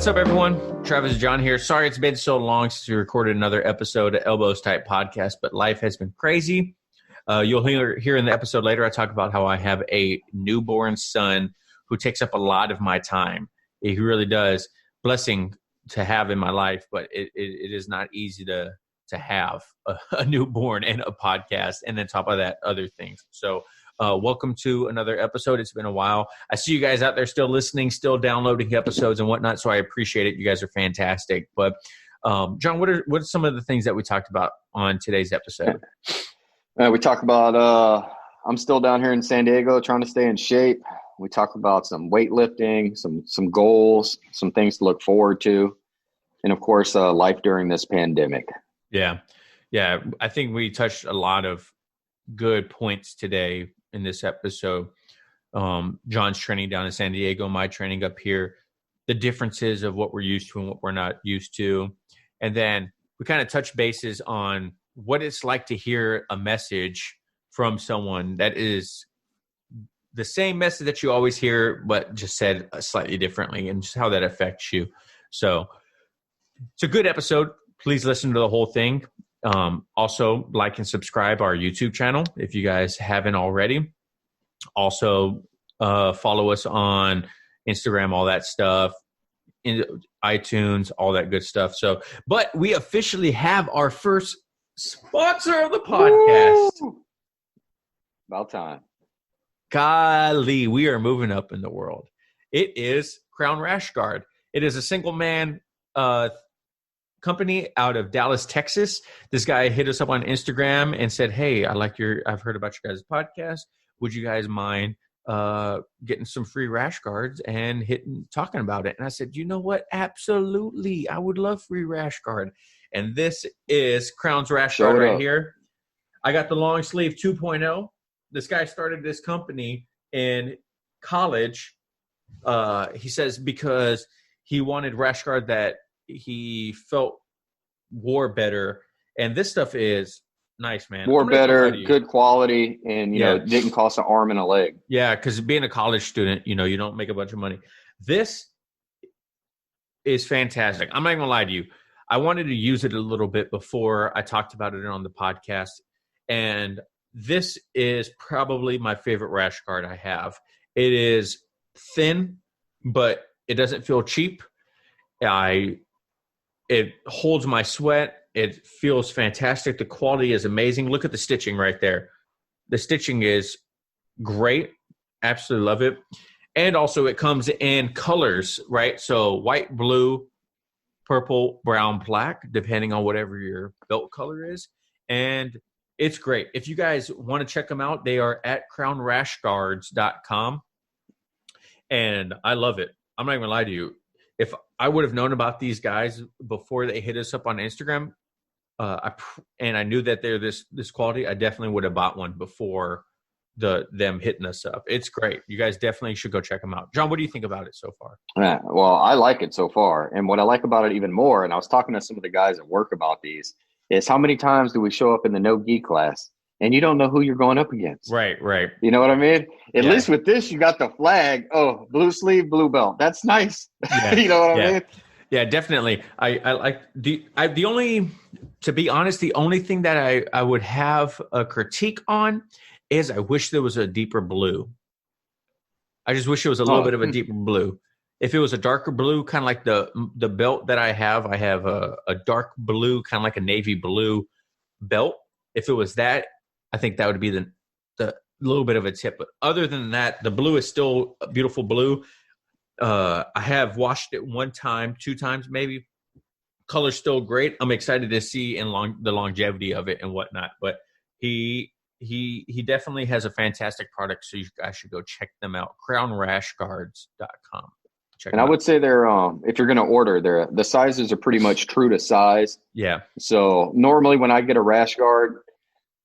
What's up, everyone? Travis and Jon here. Sorry it's been so long since we recorded another episode of Elbows Type Podcast, but life has been crazy. You'll hear in the episode later, I talk about how I have a newborn son who takes up a lot of my time. He really does. Blessing to have in my life, but it is not easy to have a newborn and a podcast, and then top of that, other things. So welcome to another episode. It's been a while. I see you guys out there still listening, still downloading episodes and whatnot, so I appreciate it. You guys are fantastic. But Jon, what are some of the things that we talked about on today's episode? We talk about I'm still down here in San Diego trying to stay in shape. We talk about some weightlifting, some goals, some things to look forward to, and of course, life during this pandemic. Yeah. I think we touched a lot of good points today in this episode. Jon's training down in San Diego, my training up here, the differences of what we're used to and what we're not used to. And then we kind of touch bases on what it's like to hear a message from someone that is the same message that you always hear, but just said slightly differently, and just how that affects you. So it's a good episode. Please listen to the whole thing. Also, like and subscribe our YouTube channel if you guys haven't already. Also, follow us on Instagram, all that stuff, in iTunes, all that good stuff. So, but we officially have our first sponsor of the podcast. Woo! About time. Golly, we are moving up in the world. It is Crown Rash Guard. It is a single man company out of Dallas, Texas. This guy hit us up on Instagram and said, "Hey, I've heard about you guys' podcast. Would you guys mind getting some free rash guards and talking about it?" And I said, "You know what? Absolutely. I would love free rash guard." And this is Crown's Rash Guard right here. I got the long sleeve 2.0. This guy started this company in college. He says because he wanted rash guard that he felt wore better, and this stuff is nice, man. Wore better, good quality, and you know, didn't cost an arm and a leg. Yeah, because being a college student, you don't make a bunch of money. This is fantastic. I'm not even gonna lie to you. I wanted to use it a little bit before I talked about it on the podcast, and this is probably my favorite rash guard I have. It is thin, but it doesn't feel cheap. It holds my sweat. It feels fantastic. The quality is amazing. Look at the stitching right there. The stitching is great. Absolutely love it. And also it comes in colors, right? So white, blue, purple, brown, black, depending on whatever your belt color is. And it's great. If you guys want to check them out, they are at crownrashguards.com. And I love it. I'm not even gonna lie to you. If I would have known about these guys before they hit us up on Instagram, and I knew that they're this quality, I definitely would have bought one before them hitting us up. It's great. You guys definitely should go check them out. Jon, what do you think about it so far? Yeah, well, I like it so far. And what I like about it even more, and I was talking to some of the guys at work about these, is how many times do we show up in the no-gi class and you don't know who you're going up against? Right. You know what I mean? At least with this, you got the flag. Oh, blue sleeve, blue belt. That's nice. Yeah. You know what I mean? Yeah, definitely. I like the only, to be honest, the only thing that I would have a critique on is I wish there was a deeper blue. I just wish it was a little bit of a deeper blue. If it was a darker blue, kind of like the belt that I have a dark blue, kind of like a navy blue belt. If it was that, I think that would be the little bit of a tip. But other than that, the blue is still a beautiful blue. I have washed it one time, 2 times maybe. Color's still great. I'm excited to see the longevity of it and whatnot. But he definitely has a fantastic product, so you guys should go check them out. crownrashguards.com. I would say they're if you're going to order, the sizes are pretty much true to size. Yeah. So normally when I get a rash guard,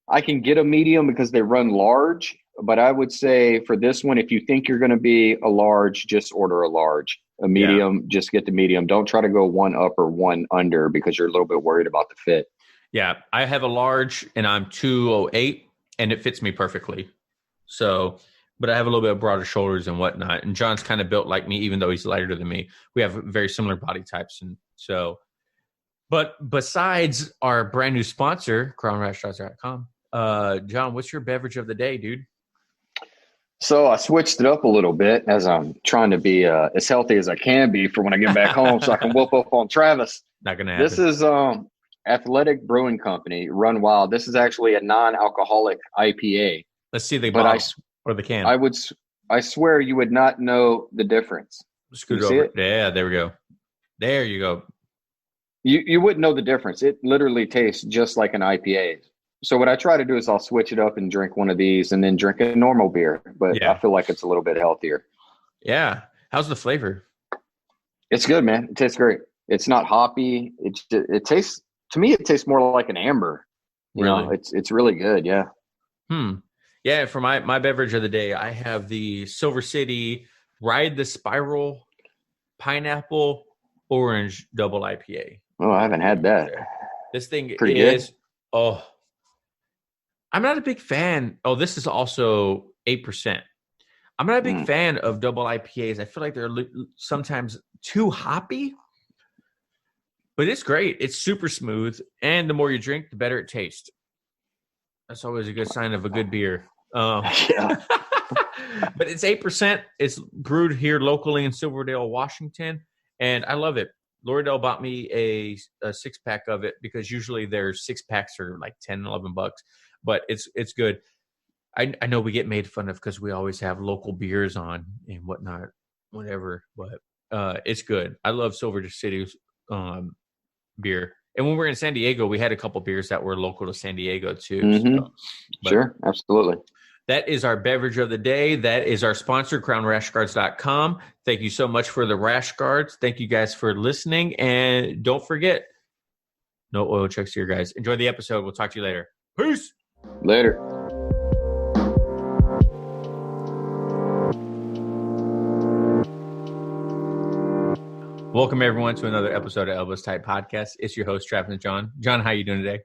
I can get a medium because they run large. But I would say for this one, if you think you're going to be a large, just order a large. A medium, just get the medium. Don't try to go one up or one under because you're a little bit worried about the fit. Yeah, I have a large and I'm 208 and it fits me perfectly. So but I have a little bit broader shoulders and whatnot. And John's kind of built like me, even though he's lighter than me. We have very similar body types. And so, but besides our brand new sponsor, crownrestaurants.com, John, what's your beverage of the day, dude? So I switched it up a little bit as I'm trying to be as healthy as I can be for when I get back home so I can whoop up on Travis. Not going to happen. This is Athletic Brewing Company, Run Wild. This is actually a non-alcoholic IPA. Let's see the bottle or the can. I swear you would not know the difference. Scoot over. It? Yeah, there we go. There you go. You wouldn't know the difference. It literally tastes just like an IPA. So what I try to do is I'll switch it up and drink one of these and then drink a normal beer. But I feel like it's a little bit healthier. Yeah. How's the flavor? It's good, man. It tastes great. It's not hoppy. It tastes, to me, it tastes more like an amber. You know, it's really good. Yeah. Yeah. For my beverage of the day, I have the Silver City Ride the Spiral Pineapple Orange Double IPA. Oh, I haven't had that. This thing Pretty is, good. I'm not a big fan. Oh, this is also 8%. I'm not a big fan of double IPAs. I feel like they're sometimes too hoppy, but it's great. It's super smooth. And the more you drink, the better it tastes. That's always a good sign of a good beer. Yeah. But it's 8%. It's brewed here locally in Silverdale, Washington. And I love it. Loredale bought me a 6-pack of it because usually their 6-packs are like $10, $11. But it's good. I know we get made fun of because we always have local beers on and whatnot, whatever. But it's good. I love Silver City's beer. And when we were in San Diego, we had a couple beers that were local to San Diego too. Mm-hmm. Sure, absolutely. That is our beverage of the day. That is our sponsor, crownrashguards.com. Thank you so much for the rash guards. Thank you guys for listening. And don't forget, no oil checks here, guys. Enjoy the episode. We'll talk to you later. Peace. Later. Welcome, everyone, to another episode of Elbows Tight Podcast. It's your host, Travis and John. John, how you doing today?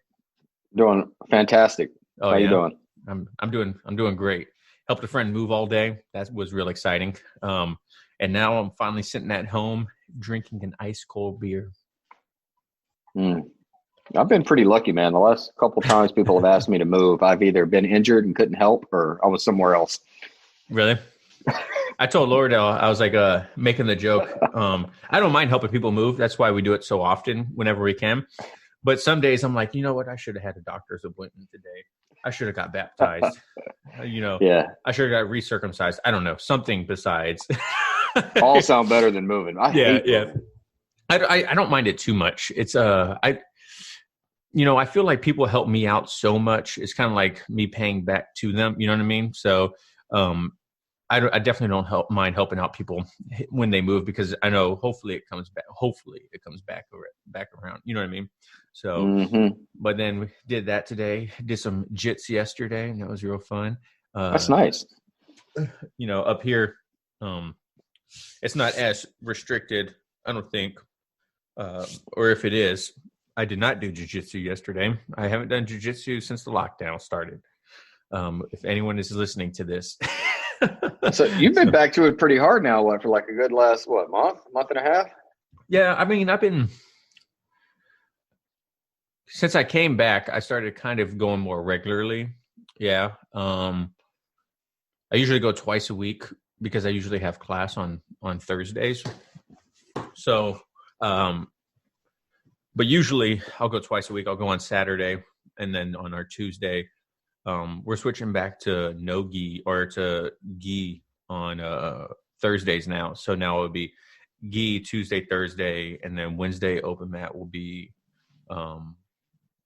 Doing fantastic. How you doing? I'm doing great. Helped a friend move all day. That was real exciting. And now I'm finally sitting at home drinking an ice cold beer. I've been pretty lucky, man. The last couple times people have asked me to move, I've either been injured and couldn't help or I was somewhere else. Really? I told Loredale, I was like making the joke. I don't mind helping people move. That's why we do it so often whenever we can. But some days I'm like, you know what? I should have had a doctor's appointment today. I should have got baptized. Yeah. I should have got recircumcised. I don't know. Something besides. All sound better than moving. I hate moving. I don't mind it too much. It's I feel like people help me out so much. It's kind of like me paying back to them. You know what I mean? So I definitely don't mind helping out people when they move because I know hopefully it comes back. Hopefully it comes back around. You know what I mean? So, But then we did that today. Did some jits yesterday, and that was real fun. That's nice. Up here, it's not as restricted, I don't think. Or if it is, I did not do jiu-jitsu yesterday. I haven't done jiu-jitsu since the lockdown started. If anyone is listening to this. So you've been back to it pretty hard now, for like a good last, month and a half? Yeah, I mean, since I came back, I started kind of going more regularly. Yeah. I usually go twice a week because I usually have class on Thursdays. So, but usually I'll go twice a week. I'll go on Saturday and then on our Tuesday. We're switching back to no gi or to gi on Thursdays now. So now it'll be gi Tuesday, Thursday, and then Wednesday open mat will be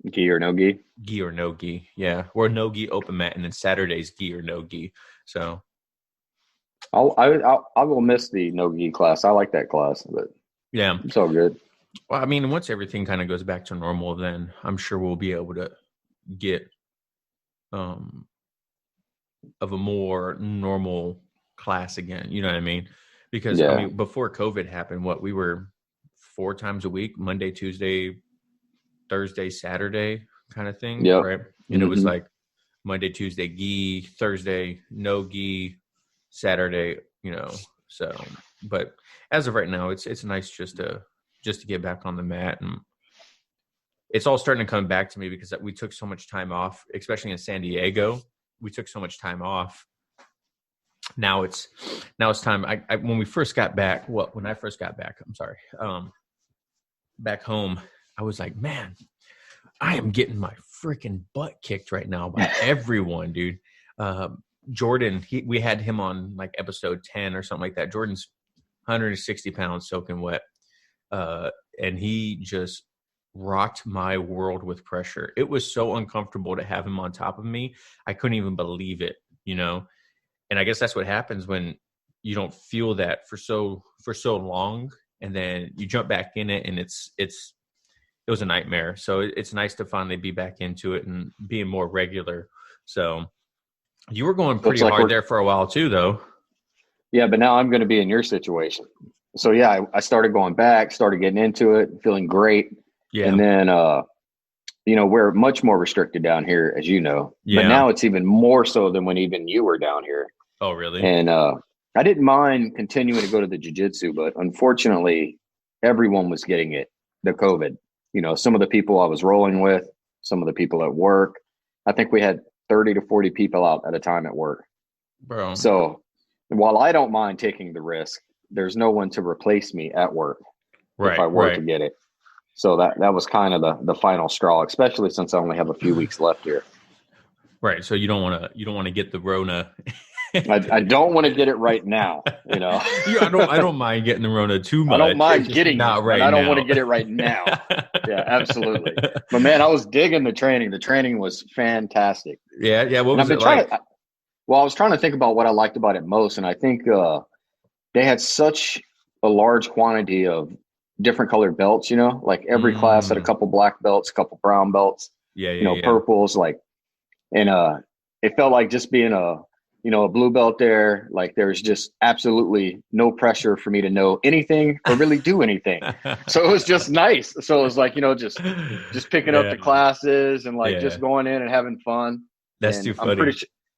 gi or no gi. Gi or no gi, yeah. Or no gi open mat, and then Saturday's gi or no gi. So I will miss the no gi class. I like that class, but yeah, it's all good. Well, I mean, once everything kind of goes back to normal, then I'm sure we'll be able to get of a more normal class again. You know what I mean? Because I mean, before COVID happened, we were 4 times a week, Monday, Tuesday, Thursday, Saturday kind of thing. Right. And it was like Monday, Tuesday, gi, Thursday, no gi, Saturday, so, but as of right now, it's nice just to get back on the mat, and it's all starting to come back to me because we took so much time off, especially in San Diego. We took so much time off. Now it's time. When we first got back, when I first got back, I'm sorry, back home, I was like, man, I am getting my freaking butt kicked right now by everyone, dude. Jordan, we had him on like episode 10 or something like that. Jordan's 160 pounds soaking wet. And he just rocked my world with pressure. It was so uncomfortable to have him on top of me. I couldn't even believe it, and I guess that's what happens when you don't feel that for so long. And then you jump back in it, and it was a nightmare. So it's nice to finally be back into it and being more regular. So you were going pretty hard there for a while too, though. Yeah, but now I'm going to be in your situation. So yeah, I started going back, started getting into it, feeling great. Yeah. And then, we're much more restricted down here, as you know. Yeah. But now it's even more so than when even you were down here. Oh, really? And I didn't mind continuing to go to the jiu-jitsu, but unfortunately, everyone was getting it, the COVID. Some of the people I was rolling with, some of the people at work. I think we had 30 to 40 people out at a time at work. Bro. So while I don't mind taking the risk, there's no one to replace me at work if I were to get it. So that was kind of the final straw, especially since I only have a few weeks left here. Right. So you don't want to get the Rona. I don't want to get it right now. I don't mind getting the Rona too much. I don't mind getting not right I don't now. want to get it right now. Yeah, absolutely. But man, I was digging the training. The training was fantastic. Yeah. What was it like? I was trying to think about what I liked about it most, and I think they had such a large quantity of different colored belts. Like every class had a couple black belts, a couple brown belts. Yeah. Purples, and it felt like just being a blue belt there. Like there's just absolutely no pressure for me to know anything or really do anything. So it was just nice. So it was like, just picking up the classes and just going in and having fun. That's too funny.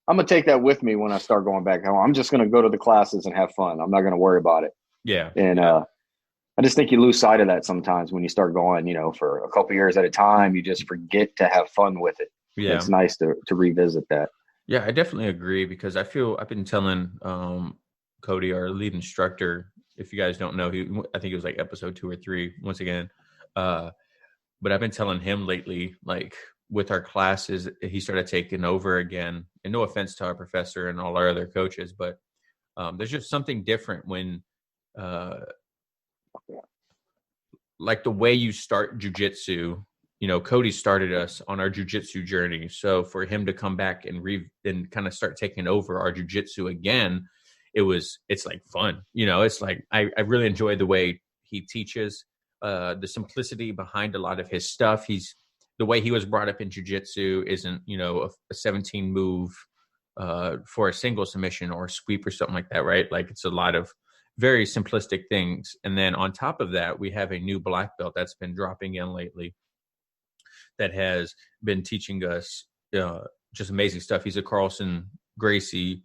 I'm going to take that with me when I start going back home. I'm just going to go to the classes and have fun. I'm not going to worry about it. Yeah. And I just think you lose sight of that sometimes when you start going, for a couple years at a time. You just forget to have fun with it. Yeah. It's nice to revisit that. Yeah, I definitely agree because I've been telling Cody, our lead instructor, if you guys don't know, I think it was like episode 2 or 3 once again. But I've been telling him lately, like with our classes, he started taking over again. And no offense to our professor and all our other coaches, but there's just something different when like the way you start jujitsu. Cody started us on our jujitsu journey. So for him to come back and kind of start taking over our jujitsu again, it's like fun. It's like, I really enjoy the way he teaches, the simplicity behind a lot of his stuff. The way he was brought up in jujitsu isn't, a 17 move for a single submission or a sweep or something like that, right? Like it's a lot of very simplistic things. And then on top of that, we have a new black belt that's been dropping in lately that has been teaching us just amazing stuff. He's a Carlson Gracie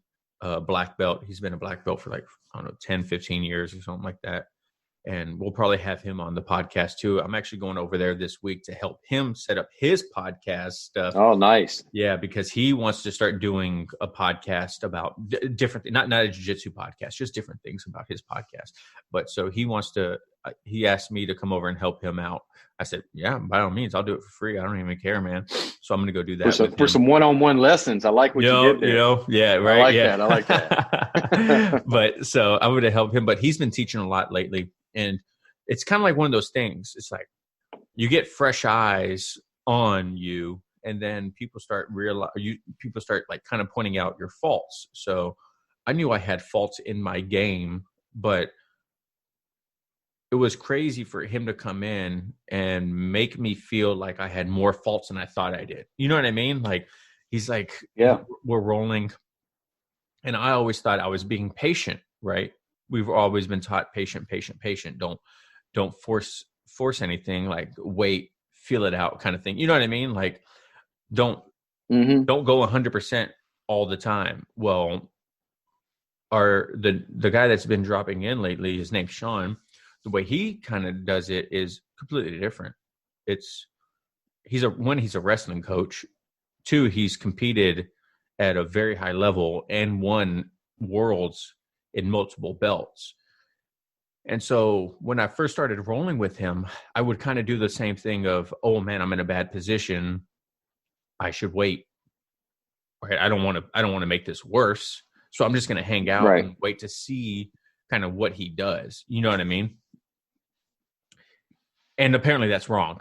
black belt. He's been a black belt for like, 10, 15 years or something like that. And we'll probably have him on the podcast too. I'm actually going over there this week to help him set up his podcast stuff. Oh, nice. Yeah, because he wants to start doing a podcast about different, not a jiu-jitsu podcast, just different things about his podcast. But so he asked me to come over and help him out. I said, yeah, by all means, I'll do it for free. I don't even care, man. So I'm going to go do that for some one-on-one lessons. I like what you did there. Yeah, right. I like that. But so I'm going to help him. But he's been teaching a lot lately. And it's kind of like one of those things. It's like you get fresh eyes on you, and then people start like kind of pointing out your faults. So I knew I had faults in my game, but it was crazy for him to come in and make me feel like I had more faults than I thought I did. You know what I mean? Like he's like, yeah, we're rolling. And I always thought I was being patient, right? We've always been taught patient. Don't force anything, like wait, feel it out kind of thing. You know what I mean? Like don't go 100% all the time. Well, the guy that's been dropping in lately, his name's Sean. The way he kind of does it is completely different. He's a wrestling coach. Two, he's competed at a very high level and won worlds in multiple belts. And so when I first started rolling with him, I would kind of do the same thing of, oh man, I'm in a bad position. I should wait. Right? I don't want to make this worse. So I'm just going to hang out and wait to see kind of what he does. You know what I mean? And apparently that's wrong.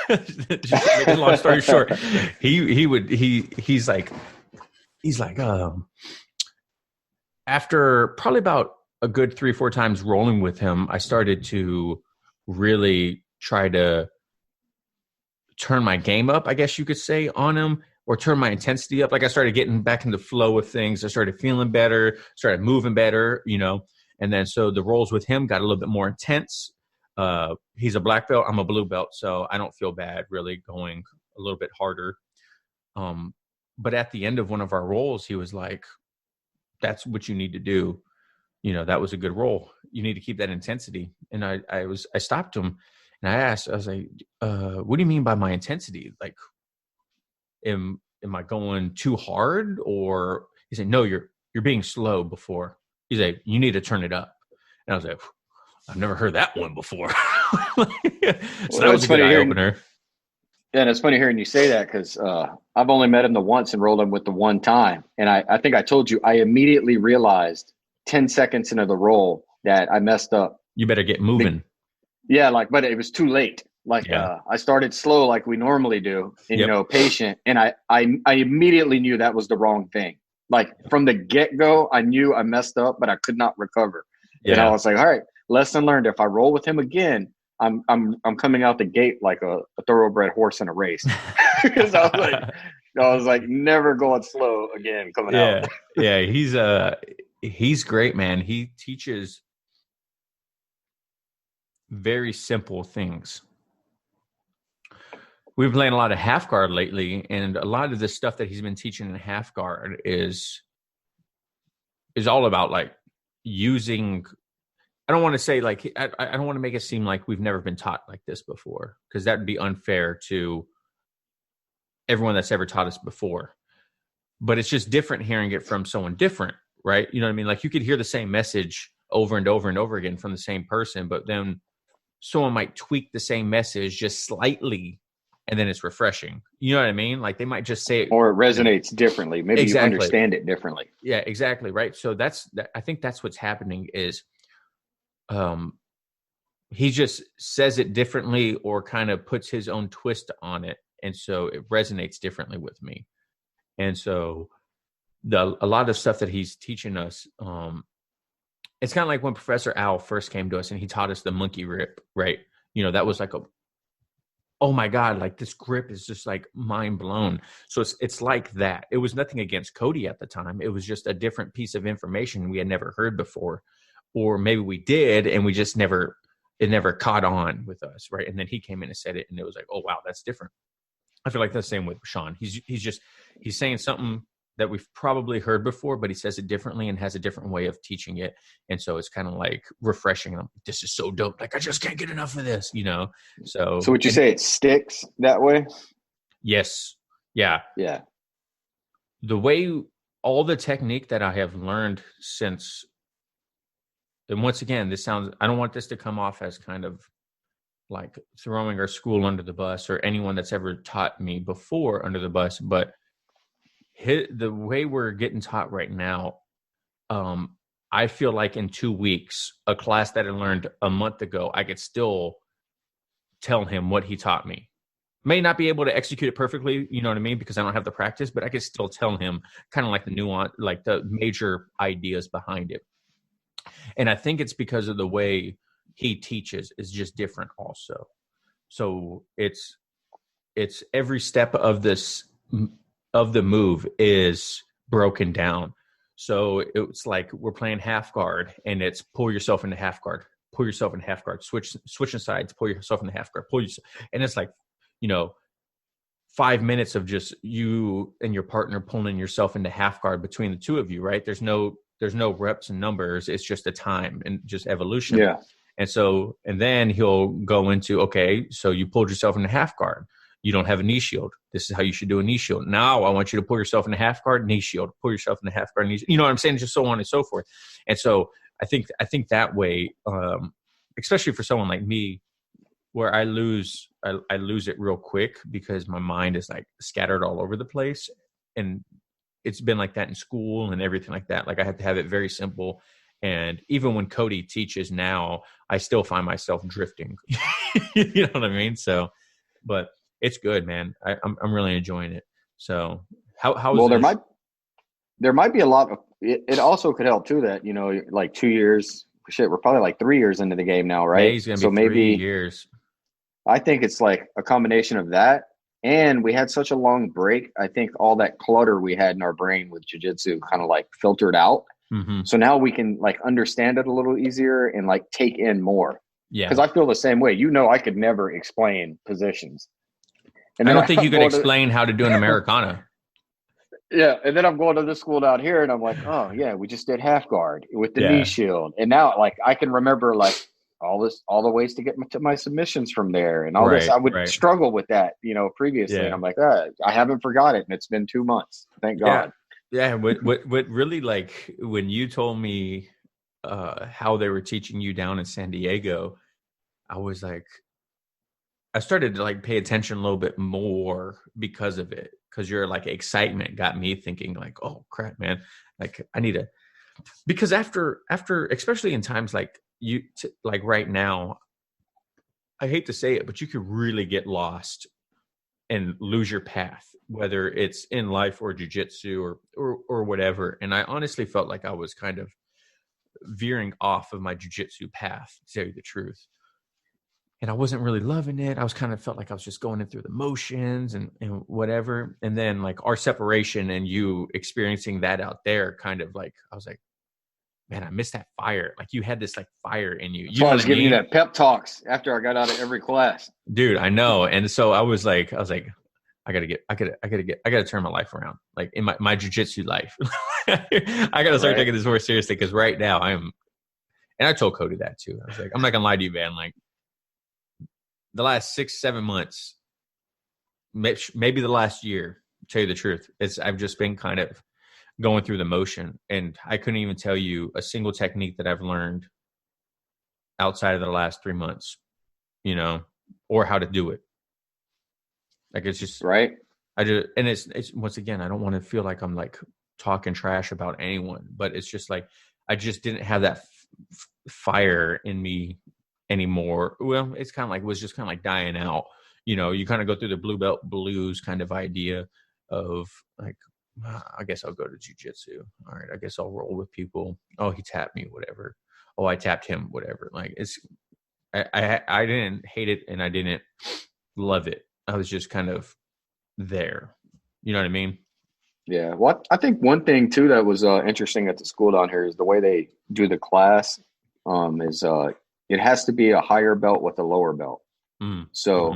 Just making a long story short, he's like after probably about a good 3-4 times rolling with him, I started to really try to turn my game up, I guess you could say, on him, or turn my intensity up. Like I started getting back in the flow of things. I started feeling better, started moving better, and then so the rolls with him got a little bit more intense. He's a black belt. I'm a blue belt. So I don't feel bad really going a little bit harder. But at the end of one of our rolls, he was like, that's what you need to do. That was a good roll. You need to keep that intensity. And I stopped him and I asked, I was like, what do you mean by my intensity? Like, am I going too hard? Or he said, no, you're being slow before. He's like, you need to turn it up. And I was like, I've never heard that one before. So that was a good eye opener. Yeah, and it's funny hearing you say that because I've only met him the once and rolled him with the one time. And I think I told you, I immediately realized 10 seconds into the roll that I messed up. You better get moving. But it was too late. I started slow like we normally do, and, patient. And I immediately knew that was the wrong thing. Like from the get-go, I knew I messed up, but I could not recover. Yeah. And I was like, all right, lesson learned. If I roll with him again, I'm coming out the gate like a thoroughbred horse in a race. Because I was like, never going slow again coming out. Yeah, he's great, man. He teaches very simple things. We've been playing a lot of half guard lately, and a lot of the stuff that he's been teaching in half guard is all about like using. I don't want to say like I don't want to make it seem like we've never been taught like this before, because that would be unfair to everyone that's ever taught us before. But it's just different hearing it from someone different, right? You know what I mean? Like you could hear the same message over and over and over again from the same person, but then someone might tweak the same message just slightly, and then it's refreshing. You know what I mean? Like they might just say it, or it resonates differently. Maybe you understand it differently. Yeah, exactly. Right. So I think that's what's happening is, he just says it differently or kind of puts his own twist on it. And so it resonates differently with me. And so a lot of stuff that he's teaching us, it's kind of like when Professor Al first came to us and he taught us the monkey grip, right? That was like oh my God, like this grip is just like mind blown. So it's like that. It was nothing against Cody at the time. It was just a different piece of information we had never heard before. Or maybe we did, and we just it never caught on with us, right? And then he came in and said it, and it was like, oh wow, that's different. I feel like that's the same with Sean. He's saying something that we've probably heard before, but he says it differently and has a different way of teaching it, and so it's kind of like refreshing. I'm like, this is so dope. Like I just can't get enough of this, So would you say it sticks that way? Yes. Yeah. Yeah. The way all the technique that I have learned since. And once again, I don't want this to come off as kind of like throwing our school under the bus or anyone that's ever taught me before under the bus, but the way we're getting taught right now, I feel like in 2 weeks, a class that I learned a month ago, I could still tell him what he taught me. May not be able to execute it perfectly, you know what I mean? Because I don't have the practice, but I could still tell him kind of like the nuance, like the major ideas behind it. And I think it's because of the way he teaches is just different also. So it's every step of the move is broken down. So it's like we're playing half guard and it's pull yourself into half guard, pull yourself into half guard, switching sides, pull yourself into half guard, and it's like, 5 minutes of just you and your partner pulling yourself into half guard between the two of you, right? There's no there's no reps and numbers. It's just a time and just evolution. Yeah. And then he'll go into, okay, so you pulled yourself in a half guard. You don't have a knee shield. This is how you should do a knee shield. Now I want you to pull yourself in a half guard, knee shield, pull yourself in a half guard, knee shield. You know what I'm saying? Just so on and so forth. And so I think that way, especially for someone like me, where I lose it real quick because my mind is like scattered all over the place. And it's been like that in school and everything like that. Like I have to have it very simple. And even when Cody teaches now, I still find myself drifting. You know what I mean? So, but it's good, man. I'm really enjoying it. So how Well, is there might be a lot of it also could help too that, you know, like 2 years, shit, we're probably like 3 years into the game now, right? Yeah, he's gonna be 3 years. I think it's like a combination of that. And we had such a long break. I think all that clutter we had in our brain with jiu-jitsu kind of like filtered out. Mm-hmm. So now we can like understand it a little easier and like take in more. Yeah. Because I feel the same way. You know, I could never explain positions. And I don't think you could explain how to do an Americana. Yeah. And then I'm going to this school down here and I'm like, oh yeah, we just did half guard with the knee shield. And now like I can remember like all the ways to get to my submissions from there and all this. I would struggle with that, you know, previously. And I'm like, I haven't forgot it. And it's been 2 months. Thank God. Yeah. What really, like when you told me how they were teaching you down in San Diego, I was like, I started to like pay attention a little bit more because of it. Cause your like excitement got me thinking like, oh crap, man. Like I need to, because after, especially in times like like right now, I hate to say it, but you could really get lost and lose your path, whether it's in life or jiu-jitsu or whatever. And I honestly felt like I was kind of veering off of my jiu-jitsu path, to tell you the truth. And I wasn't really loving it. I was kind of felt like I was just going in through the motions and whatever. And then like our separation and you experiencing that out there kind of like, I was like, man, I missed that fire. Like you had this like fire in you. So I was giving you that pep talks after I got out of every class. Dude, I know. And so I was like, I gotta turn my life around. Like in my jiu-jitsu life. I gotta start taking this more seriously because right now and I told Cody that too. I was like, I'm not gonna lie to you, man. Like the last 6-7 months, maybe the last year, to tell you the truth, I've just been kind of going through the motion, and I couldn't even tell you a single technique that I've learned outside of the last 3 months, you know, or how to do it. Like it's just right. and it's once again, I don't want to feel like I'm like talking trash about anyone, but it's just like I just didn't have that fire in me anymore. Well, it's kind of like was just kind of like dying out. You know, you kind of go through the blue belt blues kind of idea of like, I guess I'll go to jiu-jitsu. All right, I guess I'll roll with people. Oh, he tapped me, whatever. Oh, I tapped him, whatever. Like I didn't hate it and I didn't love it. I was just kind of there. You know what I mean? Yeah. Well, I think one thing too that was interesting at the school down here is the way they do the class. It has to be a higher belt with a lower belt. So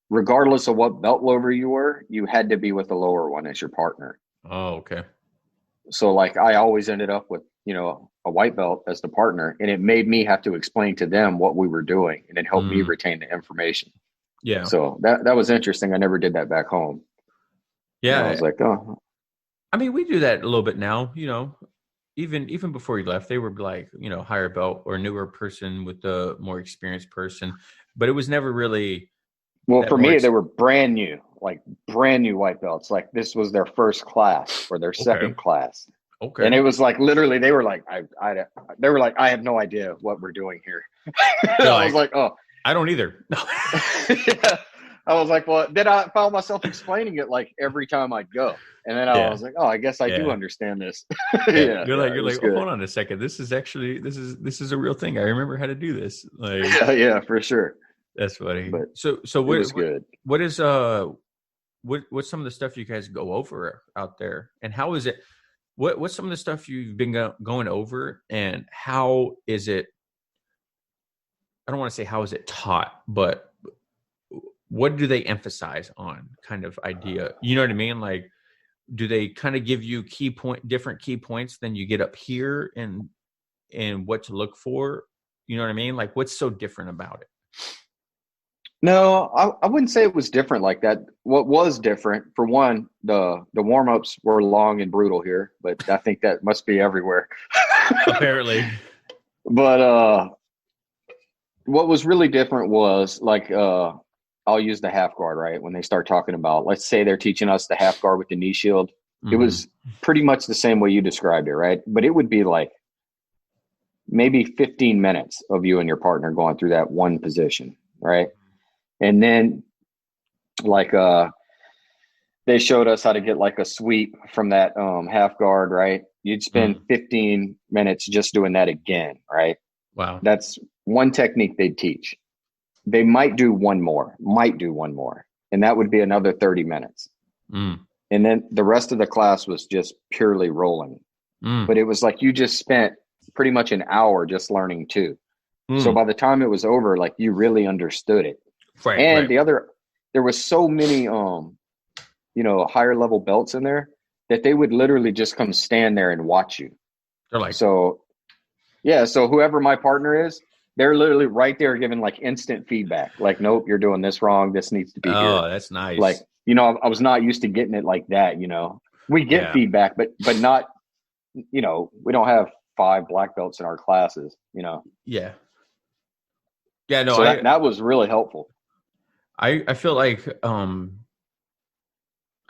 regardless of what belt level you were, you had to be with the lower one as your partner. Oh, okay. So like I always ended up with, you know, a white belt as the partner, and it made me have to explain to them what we were doing, and it helped me retain the information. Yeah. So that was interesting. I never did that back home. Yeah. And I was like, oh. I mean, we do that a little bit now, you know, even before you left, they were like, you know, higher belt or newer person with the more experienced person, but it was never really. Well, for me, they were brand new white belts. Like this was their first class or their second class. Okay. And it was like, literally, they were like, I have no idea what we're doing here. I was like, oh, I don't either. Yeah. I was like, well, then I found myself explaining it like every time I'd go. And then I was like, oh, I guess I do understand this. You're like, oh, hold on a second. This is a real thing. I remember how to do this. Like, yeah, for sure. That's funny. But so what is good? What's some of the stuff you guys go over out there, and how is it? What's some of the stuff you've been going over, and how is it? I don't want to say how is it taught, but what do they emphasize on? Kind of idea, you know what I mean? Like do they kind of give you different key points than you get up here and what to look for? You know what I mean? Like, what's so different about it? No, I wouldn't say it was different like that. What was different, for one, the warm-ups were long and brutal here, but I think that must be everywhere. Apparently. But what was really different was like I'll use the half guard, right? When they start talking about, let's say they're teaching us the half guard with the knee shield. It was pretty much the same way you described it, right? But it would be like maybe 15 minutes of you and your partner going through that one position, right? And then like they showed us how to get like a sweep from that half guard, right? You'd spend 15 minutes just doing that again, right? Wow. That's one technique they'd teach. They might do one more, and that would be another 30 minutes. And then the rest of the class was just purely rolling. But it was like you just spent pretty much an hour just learning two. So by the time it was over, like you really understood it. Right, and there was so many higher level belts in there that they would literally just come stand there and watch you. They're like, so whoever my partner is, they're literally right there giving like instant feedback. Like, nope, you're doing this wrong. This needs to be here. Oh, that's nice. Like, I was not used to getting it like that. We get feedback, but not, we don't have 5 black belts in our classes, Yeah. Yeah, no, so that was really helpful. I feel like I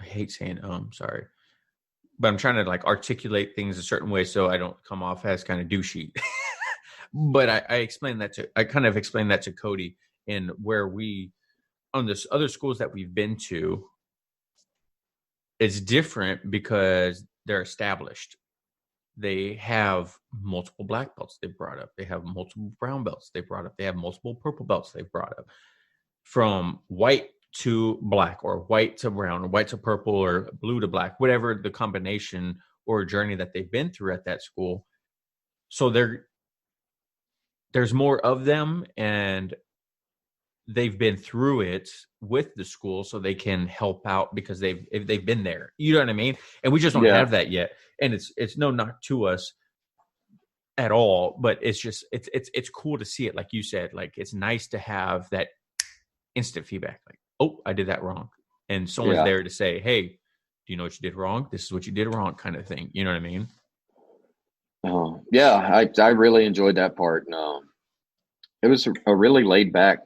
hate saying sorry, but I'm trying to like articulate things a certain way so I don't come off as kind of douchey. But I kind of explained that to Cody, and where we on this other schools that we've been to, it's different because they're established. They have multiple black belts they've brought up. They have multiple brown belts they've brought up. They have multiple purple belts they've brought up. From white to black, or white to brown, or white to purple, or blue to black, whatever the combination or journey that they've been through at that school. So there's more of them, and they've been through it with the school, so they can help out because they've been there. You know what I mean? And we just don't have that yet. And it's no knock to us at all, but it's just it's cool to see it. Like you said, like it's nice to have that instant feedback. Like, oh, I did that wrong, and someone's there to say, hey, do you know what you did wrong? This is what you did wrong, kind of thing. You know what I mean? Yeah, I really enjoyed that part. It was a really laid back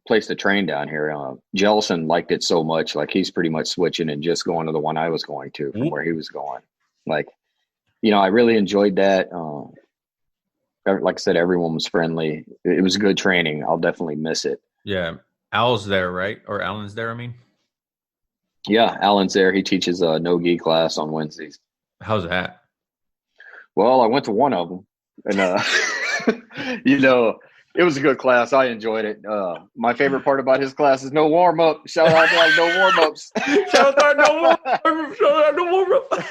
place to train down here. Jellison liked it so much, like he's pretty much switching and just going to the one I was going to from where he was going. Like, I really enjoyed that. Like I said, everyone was friendly. It was good training. I'll definitely miss it. Yeah. Al's there, right? Or Alan's there, I mean? Yeah, Alan's there. He teaches a no-gi class on Wednesdays. How's that? Well, I went to one of them, and it was a good class. I enjoyed it. My favorite part about his class is no warm-up. Shout out to no warm-ups. Shout out no warm-up. Shout out no warm-up.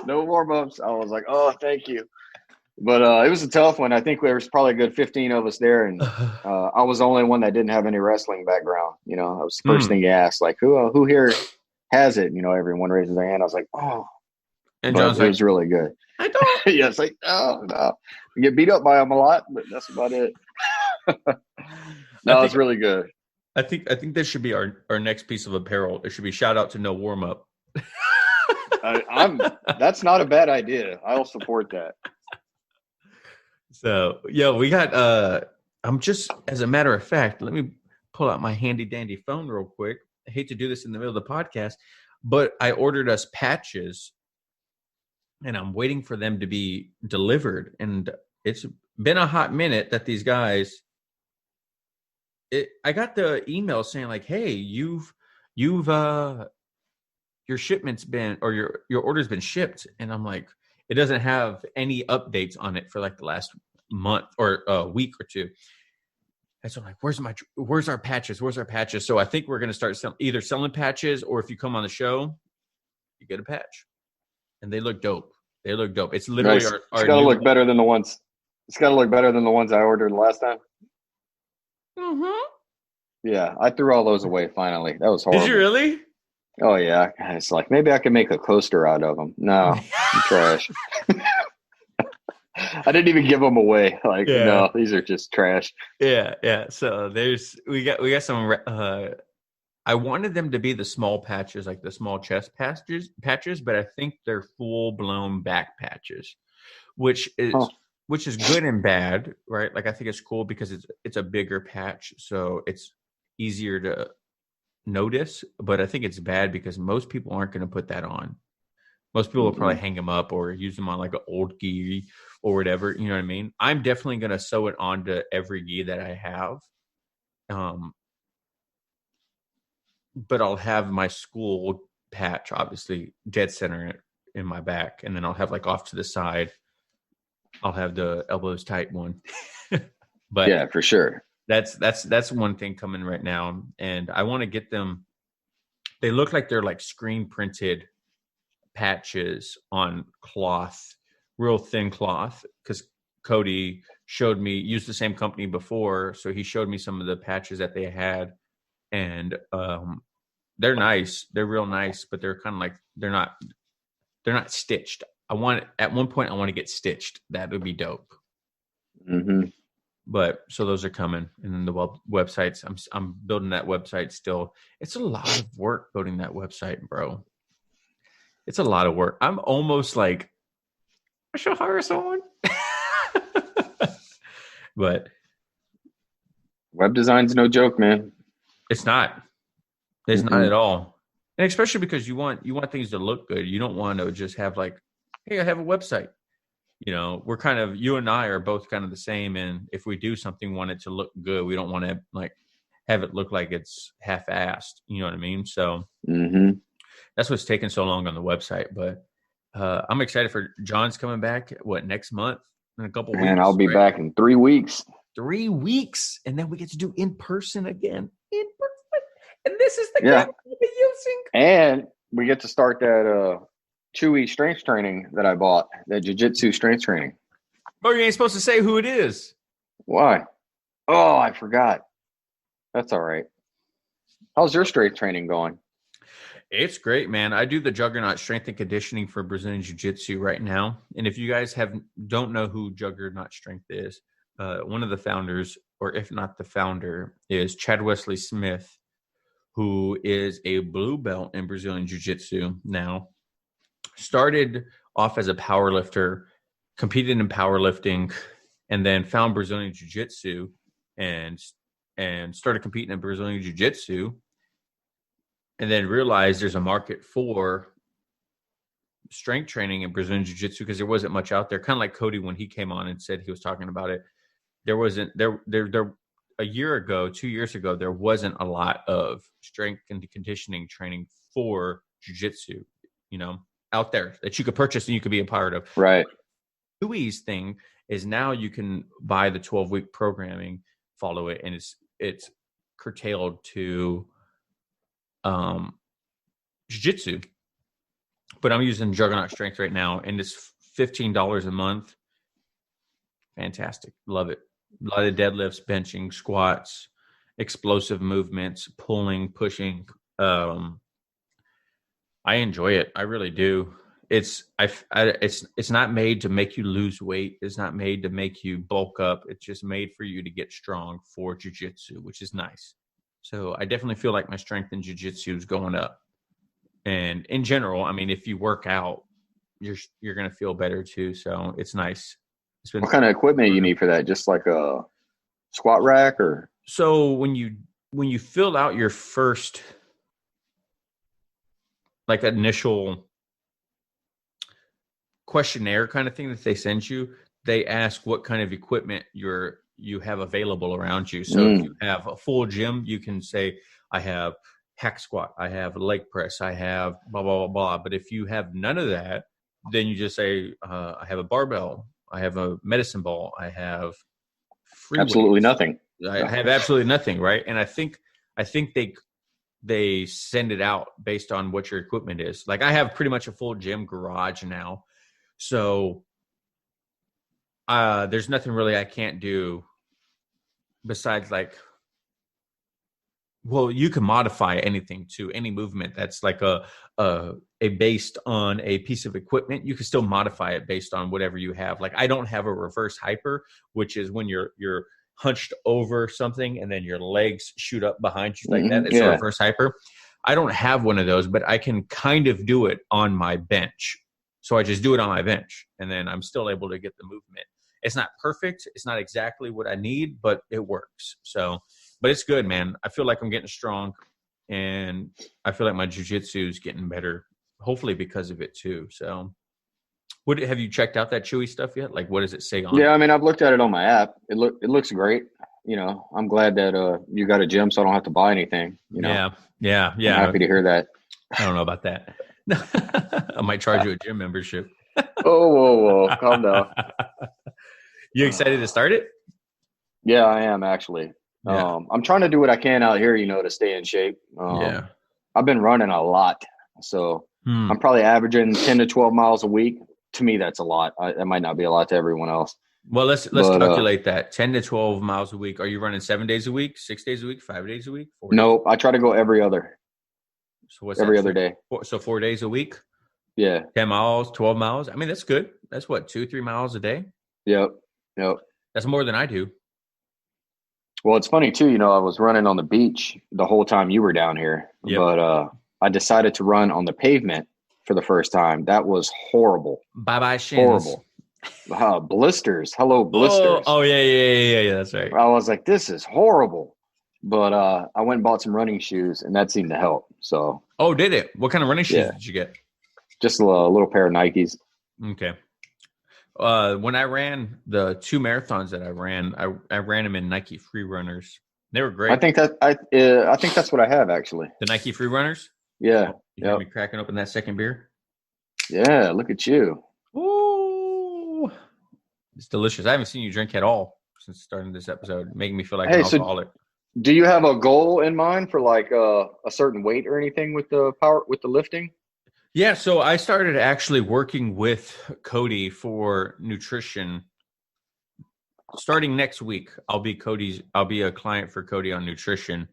No warm-ups. I was like, oh, thank you. But it was a tough one. I think there was probably a good 15 of us there, and I was the only one that didn't have any wrestling background. I was the first thing you asked, like, who here has it? Everyone raises their hand. I was like, oh. And John's like, it was really good. I don't. Yeah, it's like, oh, no. We get beat up by them a lot, but that's about it. No, it's really good. I think this should be our next piece of apparel. It should be shout out to no warm-up. That's not a bad idea. I'll support that. So, yeah, we got I'm just, as a matter of fact, let me pull out my handy dandy phone real quick. I hate to do this in the middle of the podcast, but I ordered us patches, and I'm waiting for them to be delivered. And it's been a hot minute that these guys, I got the email saying like, hey, you've your shipment's been, or your order's been shipped. And I'm like, it doesn't have any updates on it for like the last month or a week or two. And so I'm like, where's our patches? Where's our patches? So I think we're going to start either selling patches, or if you come on the show, you get a patch. And they look dope. It's literally nice. It's got to look better than the ones. It's got to look better than the ones I ordered last time. Mm-hmm. Yeah, I threw all those away finally. That was horrible. Did you really? Oh yeah, it's like maybe I can make a coaster out of them. No, trash. I didn't even give them away. Like, Yeah. no, these are just trash. Yeah, yeah. So we got some I wanted them to be the small patches, like the small chest patches, but I think they're full blown back patches, which Huh. is which is good and bad, right? Like I think it's cool because it's a bigger patch, so it's easier to notice, but I think it's bad because most people aren't going to put that on. Most people will probably Mm-mm. hang them up or use them on like an old gi or whatever. You know what I mean? I'm definitely going to sew it onto every gi that I have. Um, but I'll have my school patch obviously dead center in my back, and then I'll have like off to the side. I'll have the elbows tight one. But Yeah, for sure. that's one thing coming right now, and I want to get them. They look like they're like screen printed patches on cloth, real thin cloth, because Cody showed me used the same company before, so he showed me some of the patches that they had, and they're nice. They're real nice, but they're kind of like they're not stitched. I want at one point I want to get stitched. That would be dope. Hmm. But so those are coming, and then the websites. I'm building that website still. It's a lot of work building that website, bro. It's a lot of work. I'm almost like I should hire someone. But Web design's no joke, man. it's not. It's not at Mm-mm. all. And especially because you want things to look good. You don't want to just have like, hey, I have a website. We're kind of you and I are both kind of the same. And if we do something, want it to look good. We don't want to like have it look like it's half-assed. You know what I mean? So Hmm. that's what's taking so long on the website. But I'm excited for John's coming back. What next month? In a couple And I'll weeks, be right? back in 3 weeks. 3 weeks, and then we get to do in person again. In person, and this is the Yeah. camera we'll be using. And we get to start that Chewy strength training that I bought, that jiu-jitsu strength training. Oh, you ain't supposed to say who it is. Why? Oh, I forgot. That's all right. How's your strength training going? It's great, man. I do the Juggernaut Strength and Conditioning for Brazilian Jiu Jitsu right now. And if you guys don't know who Juggernaut Strength is, one of the founders, or if not the founder, is Chad Wesley Smith, who is a blue belt in Brazilian Jiu Jitsu now. Started off as a power lifter, competed in powerlifting, and then found Brazilian Jiu Jitsu and started competing in Brazilian Jiu Jitsu, and then realized there's a market for strength training in Brazilian Jiu Jitsu because there wasn't much out there. Kind of like Cody when he came on and said he was talking about it. There wasn't there a year ago, 2 years ago, there wasn't a lot of strength and conditioning training for jiu-jitsu, out there that you could purchase and you could be a part of. Right. Louis' thing is now you can buy the 12-week programming, follow it, and it's curtailed to um jiu-jitsu. But I'm using Juggernaut Strength right now, and it's $15 a month. Fantastic. Love it. A lot of deadlifts, benching, squats, explosive movements, pulling, pushing. Um, I enjoy it. I really do. It's not made to make you lose weight. It's not made to make you bulk up. It's just made for you to get strong for jiu-jitsu, which is nice. So I definitely feel like my strength in jiu-jitsu is going up. And in general, I mean, if you work out, you're going to feel better too. So it's nice. It's been What kind of equipment you need for that? Just like a squat rack or? so when you fill out your first like initial questionnaire kind of thing that they send you, they ask what kind of equipment you have available around you. So if you Mm, have a full gym, you can say I have hack squat, I have leg press, I have blah blah blah blah. But if you have none of that, then you just say I have a barbell, I have a medicine ball, I have free absolutely weights, nothing. I have absolutely nothing, right? And I think they send it out based on what your equipment is. Like I have pretty much a full gym garage now. So there's nothing really I can't do besides like well, you can modify anything to any movement that's like a based on a piece of equipment. You can still modify it based on whatever you have. Like I don't have a reverse hyper, which is when you're hunched over something and then your legs shoot up behind you like that. It's a Yeah. reverse hyper. I don't have one of those, but I can kind of do it on my bench. So I just do it on my bench, and then I'm still able to get the movement. It's not perfect. It's not exactly what I need, but it works. So, but it's good, man. I feel like I'm getting strong, and I feel like my jiu-jitsu is getting better, hopefully because of it too. So, what have you checked out that Chewy stuff yet? Like, what does it say on Yeah, it? I mean, I've looked at it on my app. It looks great. You know, I'm glad that you got a gym, so I don't have to buy anything. You know, Yeah. I'm happy to hear that. I don't know about that. I might charge you a gym membership. Oh, whoa, calm down. You excited to start it? Yeah, I am actually. Yeah. I'm trying to do what I can out here, you know, to stay in shape. Yeah. I've been running a lot, so I'm probably averaging 10 to 12 miles a week. To me, that's a lot. That might not be a lot to everyone else. Well, let's calculate that. 10 to 12 miles a week. Are you running 7 days a week, 6 days a week, 5 days a week? 4 days? No, I try to go every other. So what's every that? other day? So 4 days a week? Yeah. 10 miles, 12 miles. I mean, that's good. That's what, 2-3 miles a day? Yep. That's more than I do. Well, it's funny too, you know, I was running on the beach the whole time you were down here, but I decided to run on the pavement for the first time. That was horrible. Bye-bye shins. Horrible. Blisters. Hello, blisters. Oh, yeah. That's right. I was like, this is horrible. But I went and bought some running shoes, and that seemed to help. So. Oh, did it? What kind of running shoes did you get? Just a little pair of Nikes. Okay. When I ran the 2 marathons that I ran them in Nike Free Runners. They were great. I think that's what I have actually. The Nike Free Runners? Yeah. You hear me cracking open that second beer? Yeah, look at you. Ooh. It's delicious. I haven't seen you drink at all since starting this episode, making me feel like an alcoholic. Do you have a goal in mind for like a certain weight or anything with the lifting? Yeah, so I started actually working with Cody for nutrition. Starting next week, I'll be a client for Cody on nutrition.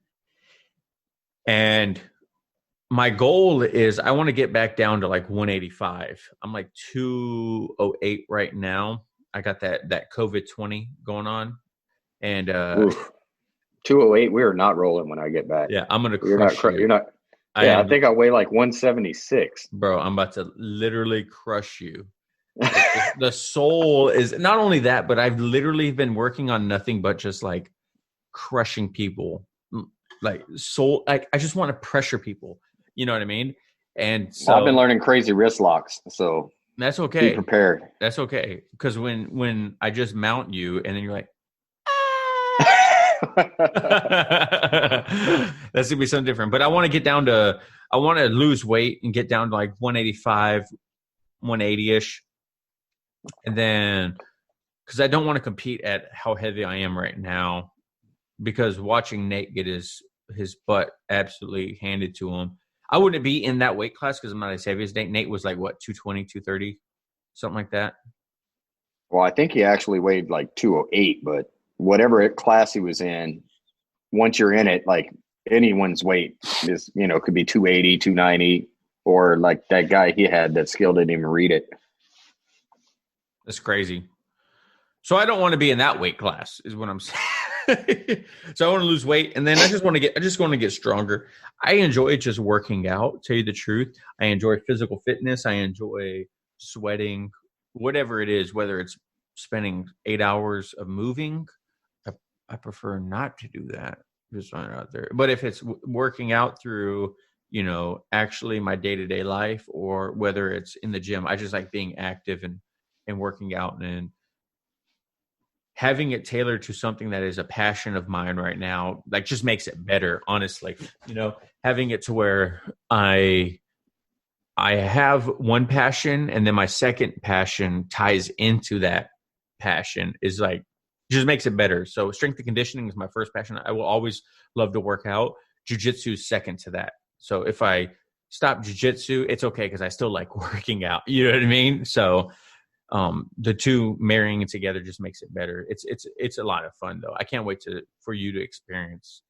And my goal is I want to get back down to like 185. I'm like 208 right now. I got that COVID-20 going on. And 208, we are not rolling when I get back. Yeah, I'm going to crush you. You're not. Yeah, I think I weigh like 176. Bro, I'm about to literally crush you. The soul is not only that, but I've literally been working on nothing but just like crushing people. Like soul, like I just want to pressure people. You know what I mean? And so I've been learning crazy wrist locks. So that's okay. Be prepared. That's okay. Because when I just mount you and then you're like, that's gonna be something different. But I want to lose weight and get down to like 185, 180-ish. And then because I don't want to compete at how heavy I am right now, because watching Nate get his butt absolutely handed to him. I wouldn't be in that weight class because I'm not as heavy as Nate. Nate was like what, 220, 230, something like that. Well, I think he actually weighed like 208, but whatever class he was in, once you're in it, like anyone's weight is, could be 280, 290, or like that guy he had that skill didn't even read it. That's crazy. So I don't want to be in that weight class is what I'm saying. So I want to lose weight, and then I just want to get stronger. I enjoy just working out, tell you the truth. I enjoy physical fitness. I enjoy sweating, whatever it is, whether it's spending 8 hours of moving. I prefer not to do that. Just throwing it out there. But if it's working out through, actually my day-to-day life, or whether it's in the gym, I just like being active and working out and having it tailored to something that is a passion of mine right now, like just makes it better, honestly. Having it to where I have one passion and then my second passion ties into that passion is like, just makes it better. So strength and conditioning is my first passion. I will always love to work out. Jiu-jitsu is second to that. So if I stop jiu-jitsu, it's okay because I still like working out. You know what I mean? So the two marrying it together just makes it better. It's a lot of fun though. I can't wait for you to experience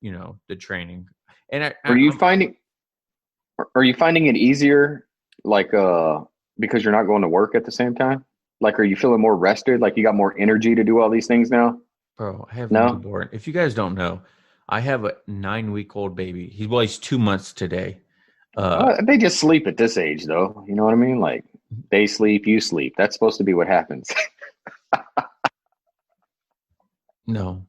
the training. And Are you I'm finding are you finding it easier, like because you're not going to work at the same time? Like, are you feeling more rested? Like you got more energy to do all these things now? bro, I have a No? newborn. If you guys don't know, I have a 9-week-old baby. He's 2 months today. They just sleep at this age, though. You know what I mean? Like they sleep, you sleep. That's supposed to be what happens. No.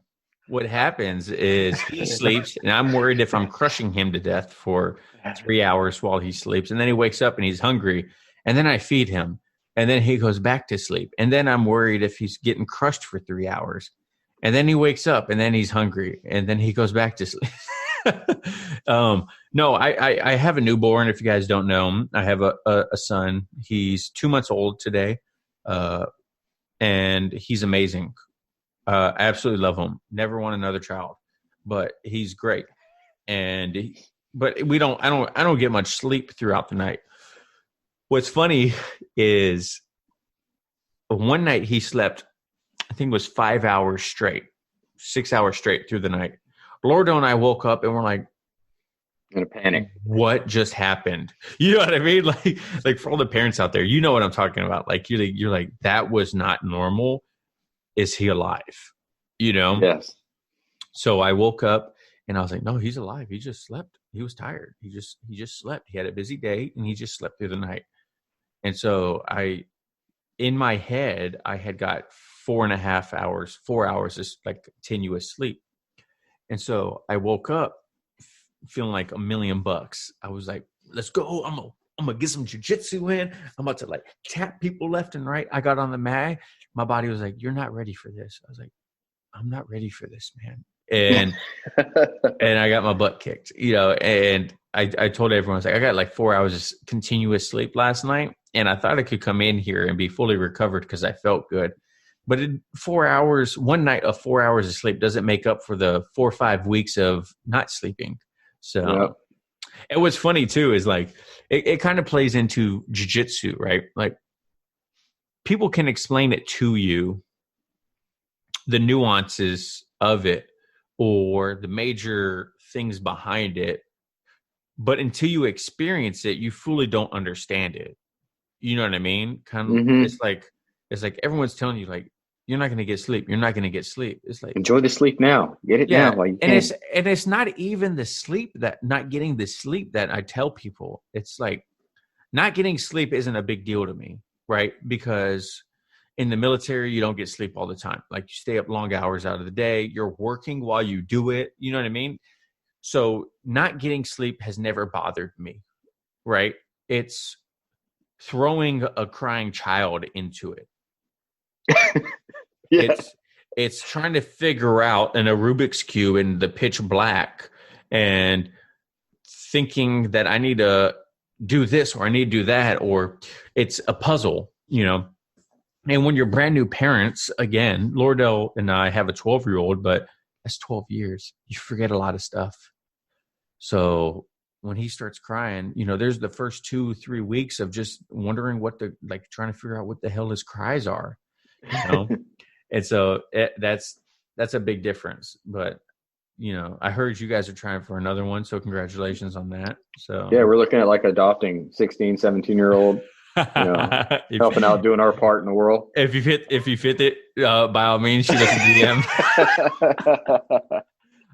What happens is he sleeps, and I'm worried if I'm crushing him to death for 3 hours while he sleeps. And then he wakes up and he's hungry. And then I feed him. And then he goes back to sleep. And then I'm worried if he's getting crushed for 3 hours. And then he wakes up and then he's hungry. And then he goes back to sleep. No, I have a newborn. If you guys don't know, I have a son. He's 2 months old today. And he's amazing. I absolutely love him. Never want another child, but he's great. But I don't get much sleep throughout the night. What's funny is one night he slept, I think it was 5 hours straight, 6 hours straight through the night. Lordo and I woke up and we're like, In a panic. what just happened? You know what I mean? Like for all the parents out there, you know what I'm talking about. Like you're like, that was not normal. Is he alive? Yes. So I woke up and I was like, no, he's alive. He just slept. He was tired. He just slept. He had a busy day and he just slept through the night. And so in my head, I had got 4.5 hours, 4 hours of like continuous sleep. And so I woke up feeling like $1,000,000. I was like, let's go. I'm gonna get some jujitsu in. I'm about to like tap people left and right. I got on the mat. My body was like, you're not ready for this. I was like, I'm not ready for this, man. And I got my butt kicked, and I told everyone, I was like, I got like 4 hours of continuous sleep last night. And I thought I could come in here and be fully recovered because I felt good. But 4 hours, one night of 4 hours of sleep doesn't make up for the 4 or 5 weeks of not sleeping. So, Yep. and what's funny too is like, it kind of plays into jujitsu, right? Like people can explain it to you, the nuances of it or the major things behind it. But until you experience it, you fully don't understand it. You know what I mean? Kind of, Hmm. it's like everyone's telling you like, you're not going to get sleep. You're not going to get sleep. It's like, Enjoy the sleep now. Get it yeah. now while you And can. it's not even the sleep that not getting the sleep that I tell people. It's like not getting sleep isn't a big deal to me, right? Because in the military, you don't get sleep all the time. Like you stay up long hours out of the day. You're working while you do it. You know what I mean? So not getting sleep has never bothered me, right? It's throwing a crying child into it. Yeah. It's trying to figure out in a Rubik's Cube in the pitch black and thinking that I need to do this or I need to do that, or it's a puzzle, And when you're brand new parents, again, Lordell and I have a 12-year-old, but that's 12 years. You forget a lot of stuff. So when he starts crying, there's the first 2-3 weeks of just wondering like trying to figure out what the hell his cries are, And so that's a big difference. But, I heard you guys are trying for another one. So congratulations on that. So Yeah, we're looking at like adopting 16, 17-year-old, helping out, doing our part in the world. If you fit it, by all means, shoot us a DM.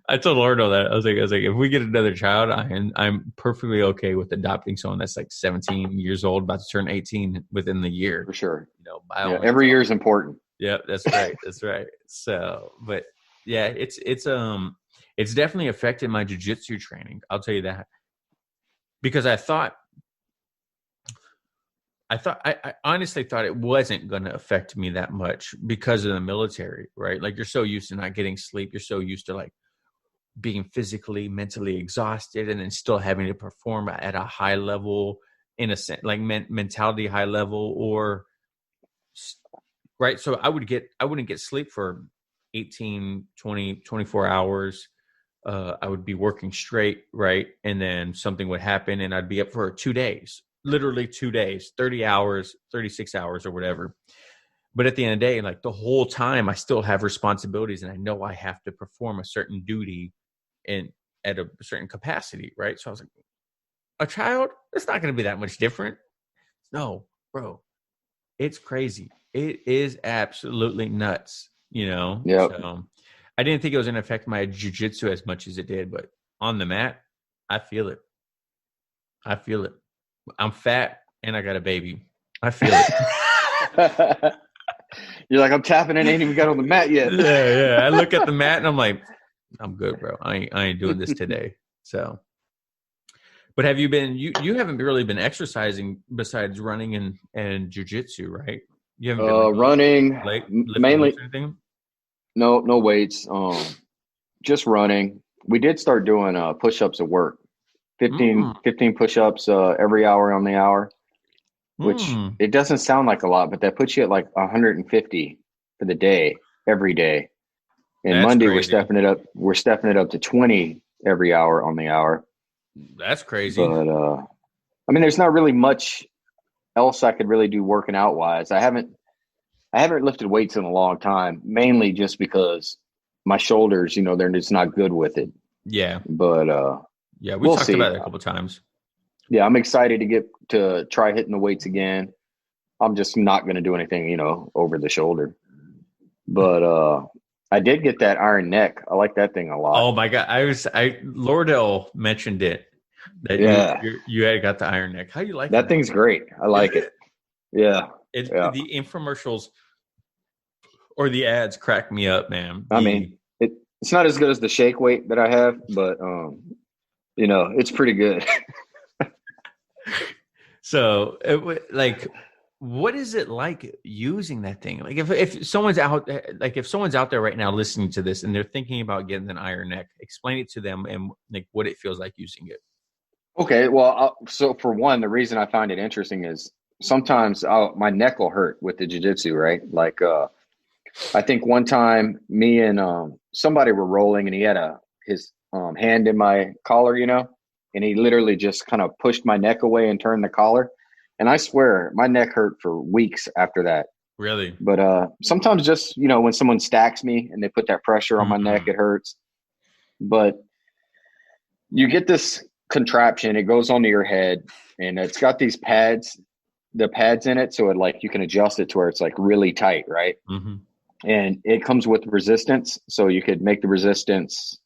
I told Lordo that I was like, if we get another child, I'm perfectly okay with adopting someone that's like 17 years old, about to turn 18 within the year. For sure. By all Yeah, means. every year is important. Yeah, that's right. That's right. So, but yeah, it's definitely affected my jiu-jitsu training. I'll tell you that, because I honestly thought it wasn't going to affect me that much because of the military, right? Like you're so used to not getting sleep. You're so used to like being physically, mentally exhausted and then still having to perform at a high level, in a sense, like mentality high level, or right. So I wouldn't get sleep for 18, 20, 24 hours. I would be working straight, right? And then something would happen and I'd be up for 2 days, literally 2 days, 30 hours, 36 hours or whatever. But at the end of the day, like the whole time I still have responsibilities and I know I have to perform a certain duty at a certain capacity, right? So I was like, a child, it's not going to be that much different. No, bro, it's crazy. It is absolutely nuts, Yep. So I didn't think it was going to affect my jiu-jitsu as much as it did, but on the mat, I feel it. I'm fat and I got a baby. I feel it. You're like, I'm tapping and ain't even got on the mat yet. Yeah. I look at the mat and I'm like, I'm good, bro. I ain't doing this today. So, but have you been? You haven't really been exercising besides running and jujitsu, right? You haven't been Running, lifting mainly. weights or anything. No weights. Just running. We did start doing push-ups at work. 15 push-ups every hour on the hour, which it doesn't sound like a lot, but that puts you at like 150 for the day, every day. And That's Monday crazy. we're stepping it up to 20 every hour on the hour. That's crazy. But I mean, there's not really much else I could really do working out wise. I haven't lifted weights in a long time, mainly just because my shoulders, they're just not good with it. Yeah. But yeah, we we'll talked see. about it a couple times. Yeah, I'm excited to get to try hitting the weights again. I'm just not going to do anything, over the shoulder. But I did get that iron neck. I like that thing a lot. Oh my god, Lordell mentioned it that you had got the iron neck. How you like that? Thing's great. I like it. Yeah. The infomercials or the ads crack me up, man. I mean, it's not as good as the shake weight that I have, but it's pretty good. So, what is it like using that thing? Like, if someone's out there right now listening to this and they're thinking about getting an iron neck, explain it to them and like what it feels like using it. Okay, well, so for one, the reason I find it interesting is sometimes my neck will hurt with the jiu-jitsu, right? Like, I think one time me and somebody were rolling and he had his hand in my collar, and he literally just kind of pushed my neck away and turned the collar. And I swear my neck hurt for weeks after that. Really? But sometimes just, when someone stacks me and they put that pressure on my neck, it hurts. But you get this contraption, it goes onto your head and it's got these pads in it. So you can adjust it to where it's like really tight, right? Mm-hmm. And it comes with resistance. So you could make the resistance,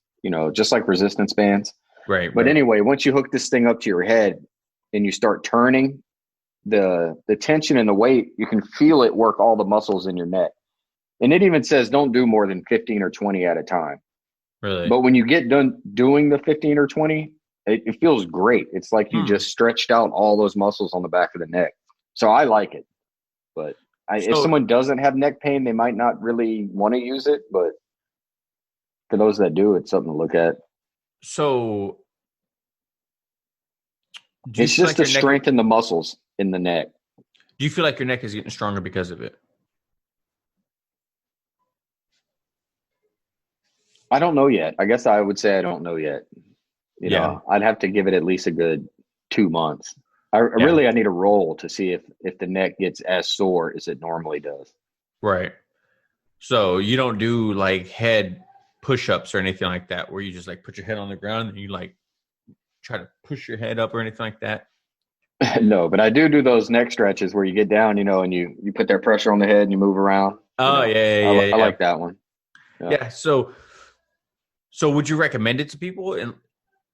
just like resistance bands. Right. But anyway, once you hook this thing up to your head and you start turning, the tension and the weight, you can feel it work all the muscles in your neck. And it even says don't do more than 15 or 20 at a time. Really? But when you get done doing the 15 or 20, it feels great. It's like you just stretched out all those muscles on the back of the neck. So I like it. But if someone doesn't have neck pain, they might not really want to use it. But for those that do, it's something to look at. So it's just to strengthen the muscles in the neck. Do you feel like your neck is getting stronger because of it? I don't know yet. I guess I would say I don't know yet. I'd have to give it at least a good 2 months. I need a roll to see if the neck gets as sore as it normally does. Right. So you don't do like head push-ups or anything like that where you just like put your head on the ground and you like try to push your head up or anything like that? No, but I do those neck stretches where you get down, and you put that pressure on the head and you move around. Oh, yeah. I like that one. Yeah. So would you recommend it to people and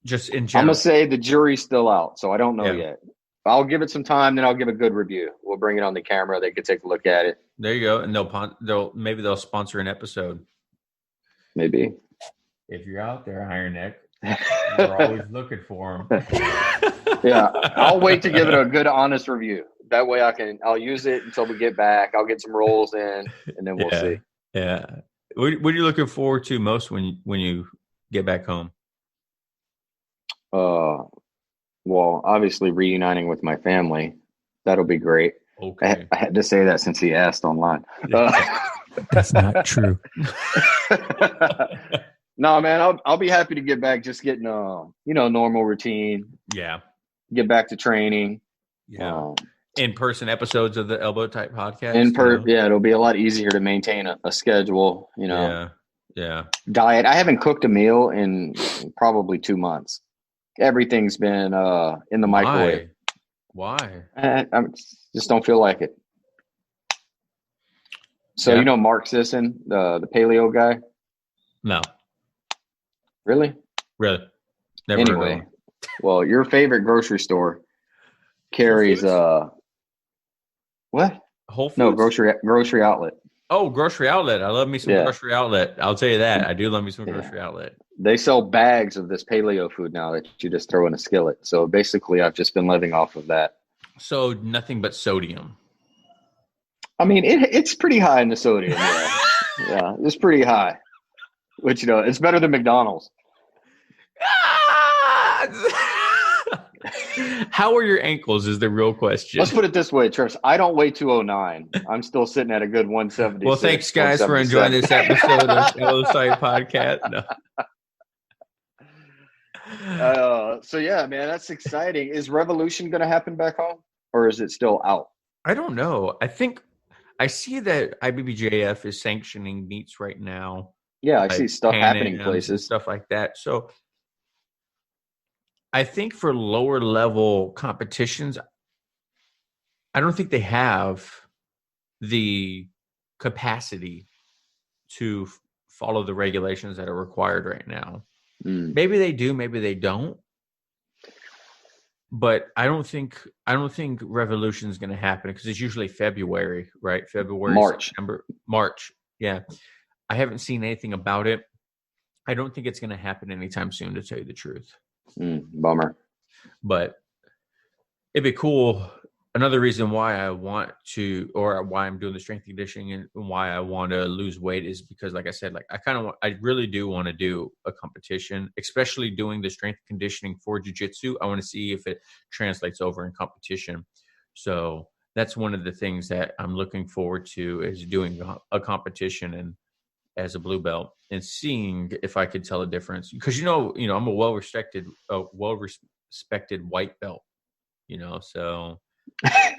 just in general? I'm going to say the jury's still out, so I don't know yet. I'll give it some time, then I'll give a good review. We'll bring it on the camera. They can take a look at it. There you go. And they'll sponsor an episode. Maybe. If you're out there, Iron Neck, we're always looking for them. Yeah, I'll wait to give it a good, honest review. That way I'll use it until we get back. I'll get some rolls in, and then we'll see. Yeah. What are you looking forward to most when you get back home? Well, obviously reuniting with my family. That'll be great. Okay. I had to say that since he asked online. That's not true. No, man, I'll be happy to get back. Just getting normal routine. Yeah. Get back to training. Yeah. In-person episodes of the Elbow Type podcast. Yeah, it'll be a lot easier to maintain a schedule. Yeah. Yeah. diet. I haven't cooked a meal in probably 2 months. Everything's been in the microwave. Why? I just don't feel like it. So Yeah. Mark Sisson, the paleo guy? No. Really? Really. Never heard of Anyway, him. well, your favorite grocery store Whole carries Foods? what? Whole No, Foods? grocery outlet. Oh, Grocery Outlet. I love me some Yeah. Grocery Outlet. I'll tell you that. I do love me some Yeah. Grocery Outlet. They sell bags of this paleo food now that you just throw in a skillet. So basically, I've just been living off of that. So nothing but sodium. I mean, it's pretty high in the sodium. Yeah. Yeah. It's pretty high, which, it's better than McDonald's. How are your ankles is the real question. Let's put it this way, Travis. I don't weigh 209. I'm still sitting at a good 176. Well, thanks, guys, for enjoying this episode of Hello Site Podcast. No. So yeah, man, that's exciting. Is Revolution going to happen back home, or is it still out? I don't know. I think I see that IBBJF is sanctioning meets right now. Yeah, I see stuff happening and places. stuff like that. So I think for lower level competitions, I don't think they have the capacity to follow the regulations that are required right now. Maybe they do, maybe they don't. But I don't think Revolution is going to happen because it's usually February, right? February, September, March. Yeah. I haven't seen anything about it. I don't think it's going to happen anytime soon, to tell you the truth. Bummer. But it'd be cool. Another reason why I want to, or why I'm doing the strength conditioning and why I want to lose weight is because, like I said, I really do want to do a competition, especially doing the strength conditioning for jiu-jitsu. I want to see if it translates over in competition. So that's one of the things that I'm looking forward to, is doing a competition and as a blue belt and seeing if I could tell a difference. Because, I'm a well-respected white belt, so a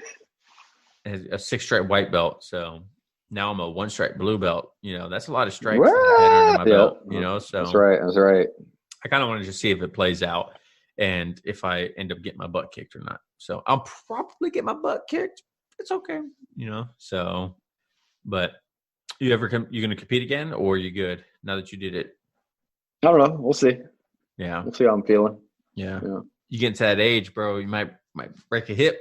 6-stripe white belt. So now I'm a 1-stripe blue belt. That's a lot of stripes that I had under my belt, so That's right. I kind of want to just see if it plays out and if I end up getting my butt kicked or not. So I'll probably get my butt kicked. It's okay, so, but you going to compete again, or are you good now that you did it? I don't know. We'll see. Yeah. We'll see how I'm feeling. Yeah. You get into that age, bro, you might break a hip.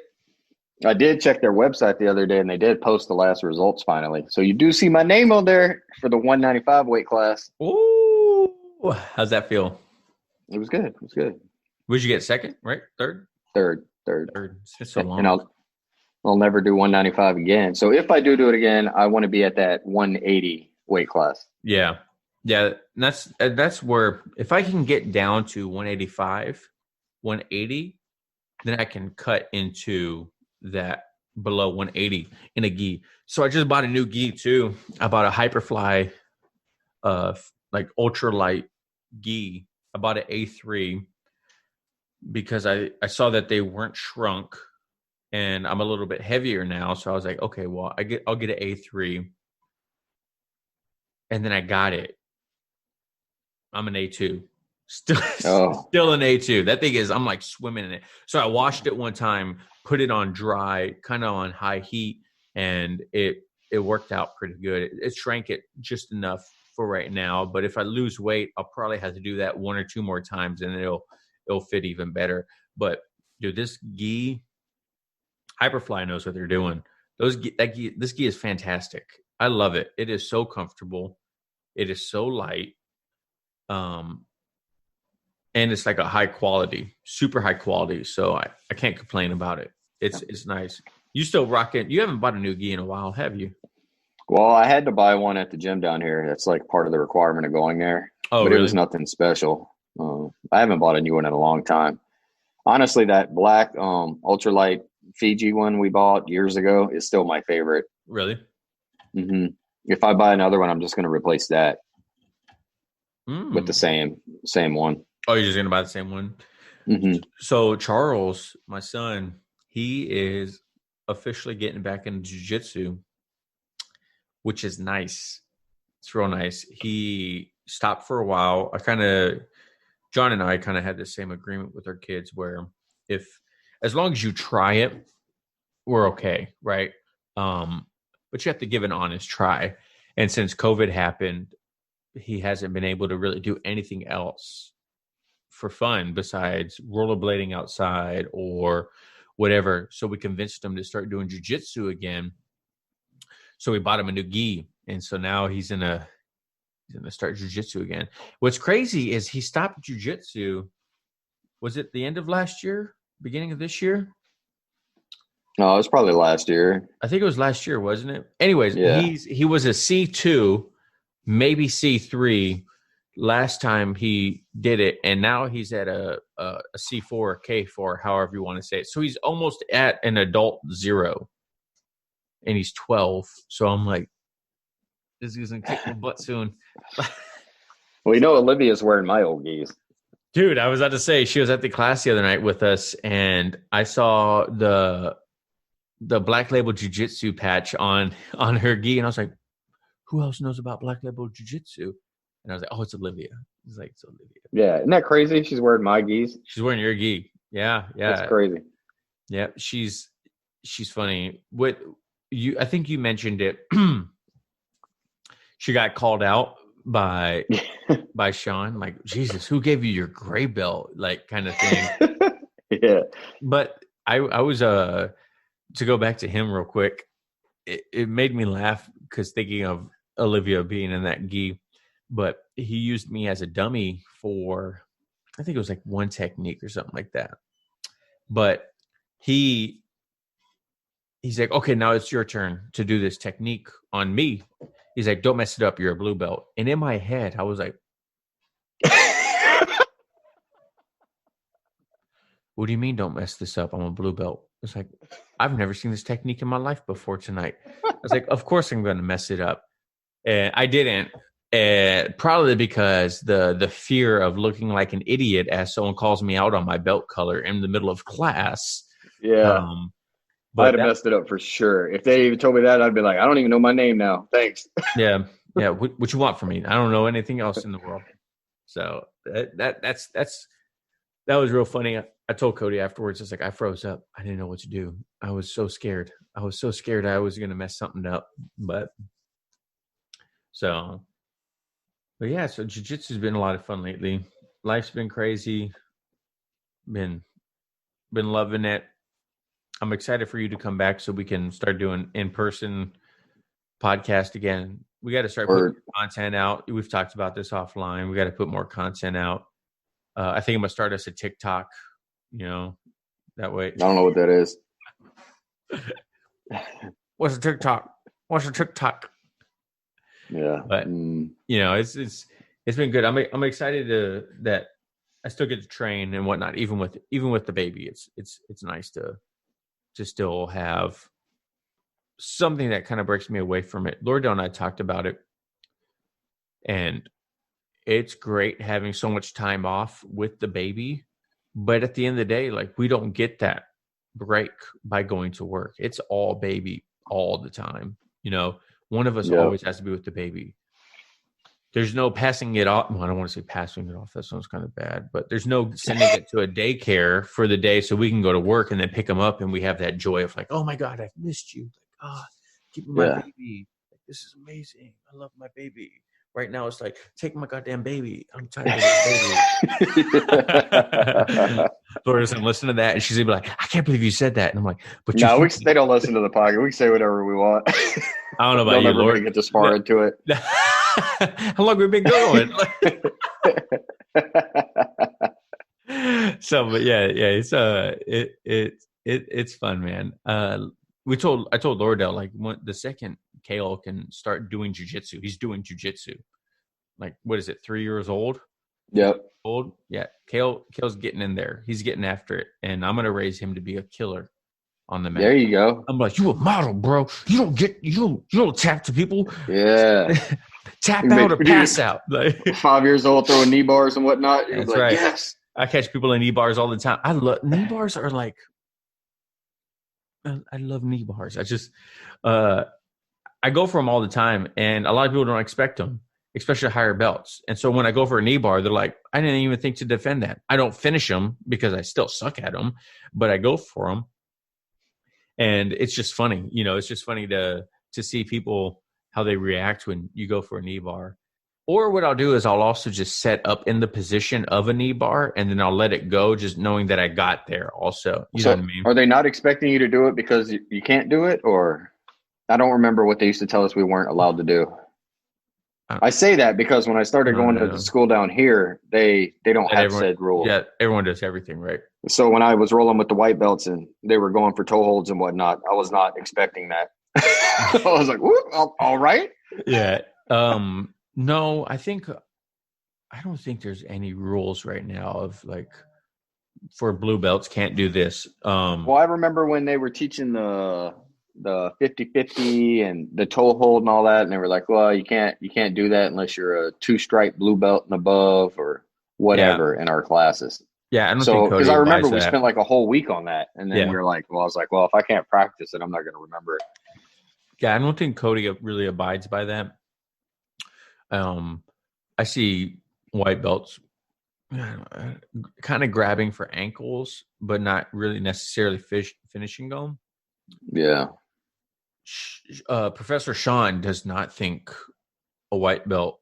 I did check their website the other day, and they did post the last results finally. So you do see my name on there for the 195 weight class. Ooh, how's that feel? It was good. Would you get second, right? Third. It's been so long. And I'll never do 195 again. So if I do it again, I want to be at that 180 weight class. Yeah. That's where, if I can get down to 185, 180, then I can cut into that below 180 in a gi. So I just bought a new gi too. I bought a Hyperfly, like ultralight gi. I bought an A3 because I saw that they weren't shrunk, and I'm a little bit heavier now. So I was like, okay, well, I'll get an A3, and then I got it. I'm an A2. Still an A2. That thing is, I'm like swimming in it. So I washed it one time, put it on dry, kind of on high heat, and it worked out pretty good. It shrank it just enough for right now. But if I lose weight, I'll probably have to do that 1 or 2 more times, and it'll fit even better. But dude, this gi, Hyperfly knows what they're doing. This gi is fantastic. I love it. It is so comfortable. It is so light. And it's like a high quality, super high quality. So I can't complain about it. It's nice. You still rock it. You haven't bought a new gi in a while, have you? Well, I had to buy one at the gym down here. That's like part of the requirement of going there. Oh, but really? It was nothing special. I haven't bought a new one in a long time. Honestly, that black ultralight Fiji one we bought years ago is still my favorite. Really? Mm-hmm. If I buy another one, I'm just going to replace that with the same one. Oh, you're just going to buy the same one? Mm-hmm. So Charles, my son, he is officially getting back into jiu-jitsu, which is nice. It's real nice. He stopped for a while. John and I kind of had the same agreement with our kids where as long as you try it, we're okay, right? But you have to give an honest try. And since COVID happened, he hasn't been able to really do anything else for fun besides rollerblading outside or whatever. So we convinced him to start doing jujitsu again. So we bought him a new gi, and so now he's gonna start jujitsu again. What's crazy is he stopped jujitsu. Was it the end of last year, beginning of this year? No, it was probably last year. I think it was last year, wasn't it? Anyways, Yeah. he was a C2, maybe C3 last time he did it, and now he's at a C4 or K4, however you want to say it. So he's almost at an adult 0, and he's 12. So I'm like, this is gonna kick my butt soon. Well, Olivia's wearing my old geese. Dude, I was about to say, she was at the class the other night with us, and I saw the Black Label Jiu-Jitsu patch on her gi, and I was like, who else knows about Black Label Jiu-Jitsu? And I was like, oh, it's Olivia. He's like, it's Olivia. Yeah, isn't that crazy? She's wearing my geese. She's wearing your gi. Yeah. That's crazy. Yeah, she's funny. I think you mentioned it. She got called out by Sean, like, Jesus, who gave you your gray belt? Like, kind of thing. Yeah. But I was to go back to him real quick, it made me laugh because thinking of Olivia being in that gi, but he used me as a dummy for, I think it was like one technique or something like that. But he's like, okay, now it's your turn to do this technique on me. He's like, don't mess it up. You're a blue belt. And in my head, I was like, what do you mean don't mess this up? I'm a blue belt. It's like, I've never seen this technique in my life before tonight. I was like, of course I'm going to mess it up. And I didn't. Probably because the fear of looking like an idiot as someone calls me out on my belt color in the middle of class. Yeah. But I'd have messed it up for sure. If they even told me that, I'd be like, I don't even know my name now. Thanks. Yeah. What you want from me? I don't know anything else in the world. So that was real funny. I told Cody afterwards, it's like, I froze up. I didn't know what to do. I was so scared. I was going to mess something up. But yeah, so jiu-jitsu has been a lot of fun lately. Life's been crazy. Been loving it. I'm excited for you to come back so we can start doing in-person podcast again. We got to start putting content out. We've talked about this offline. We got to put more content out. I think I'm going to start us a TikTok, that way. I don't know what that is. What's a TikTok? Yeah. But, it's been good. I'm excited that I still get to train and whatnot, even with the baby. It's nice to still have something that kind of breaks me away from it. Lordell and I talked about it, and it's great having so much time off with the baby. But at the end of the day, like, we don't get that break by going to work. It's all baby all the time. One of us always has to be with the baby. There's no passing it off. Well, I don't want to say passing it off. That sounds kind of bad. But there's no sending it to a daycare for the day so we can go to work and then pick them up, and we have that joy of like, oh my God, I've missed you. Like, keeping my baby. Like, this is amazing. I love my baby. Right now, it's like, take my goddamn baby. I'm tired of my baby. Laura doesn't listen to that, and she's gonna be like, I can't believe you said that. And I'm like, but they don't listen to the podcast. We can say whatever we want. I don't know about you, Lord. Get this far into it. How long have we been going? So, but yeah, it's fun, man. I told Lordell, like, the second Kale can start doing jujitsu, he's doing jujitsu. Like, what is it? 3 years old? Yep. Old? Yeah. Kale's getting in there. He's getting after it, and I'm gonna raise him to be a killer on the mat. There you go. I'm like, you a model, bro. You don't tap to people. Yeah. Tap out or pass out. Like, 5 years old, throwing knee bars and whatnot. That's like, right. Yes. I catch people in knee bars all the time. I love knee bars. Are like, I love knee bars. I just, I go for them all the time, and a lot of people don't expect them, especially higher belts. And so when I go for a knee bar, they're like, I didn't even think to defend that. I don't finish them because I still suck at them, but I go for them. And it's just funny, it's just funny to see people, how they react when you go for a knee bar. Or what I'll do is I'll also just set up in the position of a knee bar, and then I'll let it go, just knowing that I got there also. You know what I mean? Are they not expecting you to do it because you can't do it? Or I don't remember what they used to tell us we weren't allowed to do. I say that because when I started going to the school down here, they don't have said rules. Yeah, everyone does everything, right? So when I was rolling with the white belts and they were going for toe holds and whatnot, I was not expecting that. I was like, all right. Yeah. No, I don't think there's any rules right now of like for blue belts can't do this. Well, I remember when they were teaching the 50-50 and the toe hold and all that, and they were like, well, you can't do that unless you're a 2-stripe blue belt and above or whatever in our classes. Yeah, I don't think Cody because I remember we that. spent like a whole week on that, and then we were like, well, I was like, well, if I can't practice it, I'm not going to remember it. Yeah, I don't think Cody really abides by that. I see white belts kind of grabbing for ankles, but not really necessarily finishing them. Yeah. Professor Sean does not think a white belt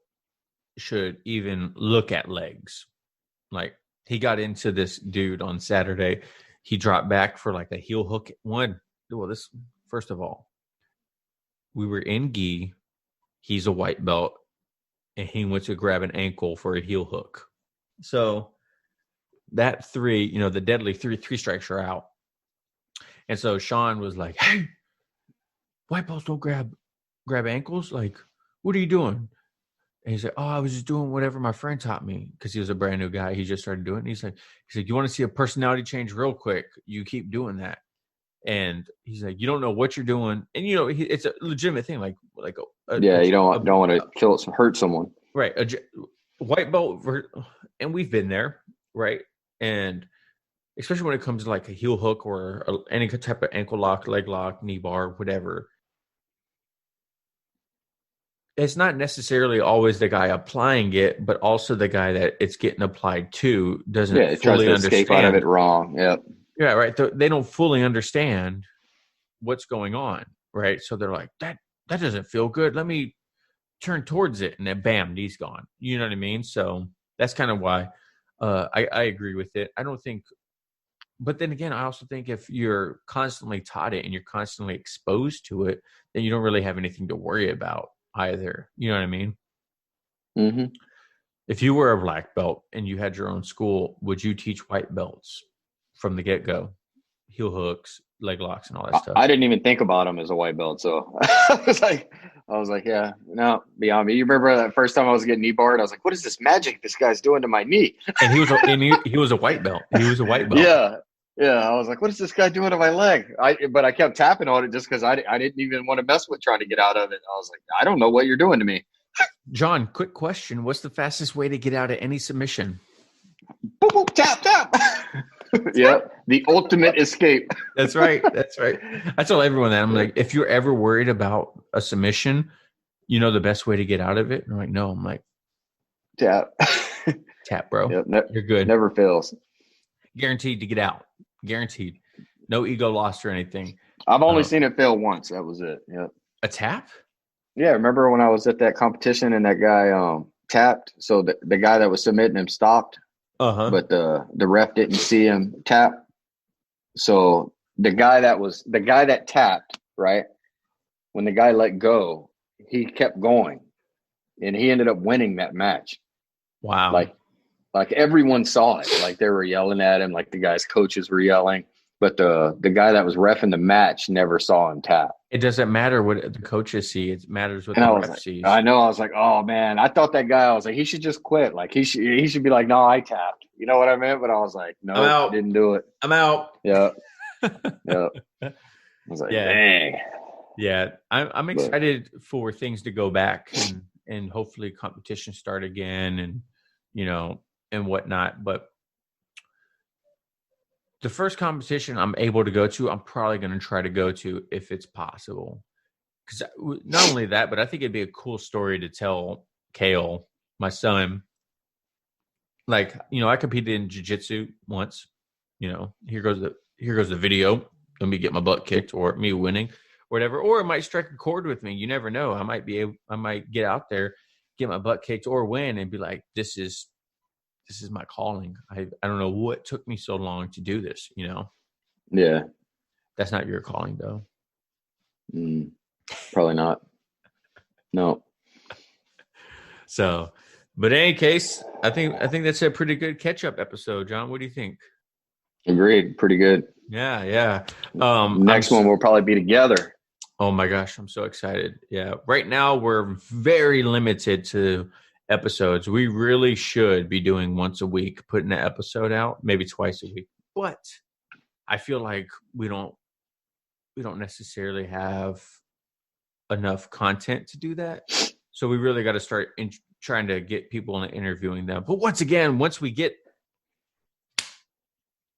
should even look at legs. Like, he got into this dude on Saturday. He dropped back for like a heel hook. First of all, we were in gi. He's a white belt, and he went to grab an ankle for a heel hook. So that three, the deadly three strikes are out. And so Sean was like, hey, white belts don't grab ankles. Like, what are you doing? And he said, oh, I was just doing whatever my friend taught me, because he was a brand new guy. He just started doing it. And he said, you want to see a personality change real quick? You keep doing that. And he's like, you don't know what you're doing. And, it's a legitimate thing. You don't want to hurt someone. Right. A white belt. And we've been there. Right. And especially when it comes to like a heel hook or any type of ankle lock, leg lock, knee bar, whatever. It's not necessarily always the guy applying it, but also the guy that it's getting applied to doesn't fully understand. Escape out of it wrong. Yep. Yeah, right. They don't fully understand what's going on, right? So they're like, that doesn't feel good. Let me turn towards it, and then bam, knee's gone. You know what I mean? So that's kind of why I agree with it. I don't think, but then again, I also think if you're constantly taught it and you're constantly exposed to it, then you don't really have anything to worry about either. You know what I mean? Mm-hmm. If you were a black belt and you had your own school, would you teach white belts from the get-go? Heel hooks, leg locks, and all that stuff. I didn't even think about them as a white belt. So I was like, yeah, no, beyond me. You remember that first time I was getting knee barred? I was like, what is this magic this guy's doing to my knee? And he was a white belt. He was a white belt. Yeah. I was like, what is this guy doing to my leg? But I kept tapping on it just because I didn't even want to mess with trying to get out of it. I was like, I don't know what you're doing to me. John, quick question. What's the fastest way to get out of any submission? Boop, boop, tap, tap. Yeah, the ultimate escape. That's right. I tell everyone that. I'm like, if you're ever worried about a submission, the best way to get out of it. And I'm like, no. I'm like, tap, bro. Yep, you're good. Never fails. Guaranteed to get out. Guaranteed. No ego lost or anything. I've only seen it fail once. That was it. Yep. A tap? Yeah, remember when I was at that competition and that guy tapped? So the guy that was submitting him stopped. But the ref didn't see him tap. So the guy that tapped, right? When the guy let go, he kept going, and he ended up winning that match. Wow! Like everyone saw it. Like they were yelling at him. Like the guy's coaches were yelling. But the guy that was reffing the match never saw him tap. It doesn't matter what the coaches see. It matters what the ref sees. I know. I was like, oh, man. I thought that guy, I was like, he should just quit. Like, he should be like, no, I tapped. You know what I meant? But I was like, no, I didn't do it. I'm out. Yeah. Yeah. I was like, dang. Yeah. I'm excited for things to go back and hopefully competition start again and, and whatnot. But the first competition I'm able to go to, I'm probably going to try to go to if it's possible. because not only that, but I think it'd be a cool story to tell Kale, my son. Like, I competed in jiu-jitsu once. Here goes the video of me get my butt kicked or me winning, or whatever. Or it might strike a chord with me. You never know. I might get out there, get my butt kicked or win, and be like, this is my calling. I don't know what took me so long to do this. Yeah. That's not your calling, though. Probably not. No. So, but in any case, I think that's a pretty good catch-up episode, John. What do you think? Agreed. Pretty good. Yeah. Next one we'll probably be together. Oh my gosh, I'm so excited. Yeah. Right now we're very limited to episodes. We really should be doing once a week, putting an episode out, maybe twice a week. But I feel like we don't necessarily have enough content to do that. So we really got to start trying to get people and interviewing them. But once we get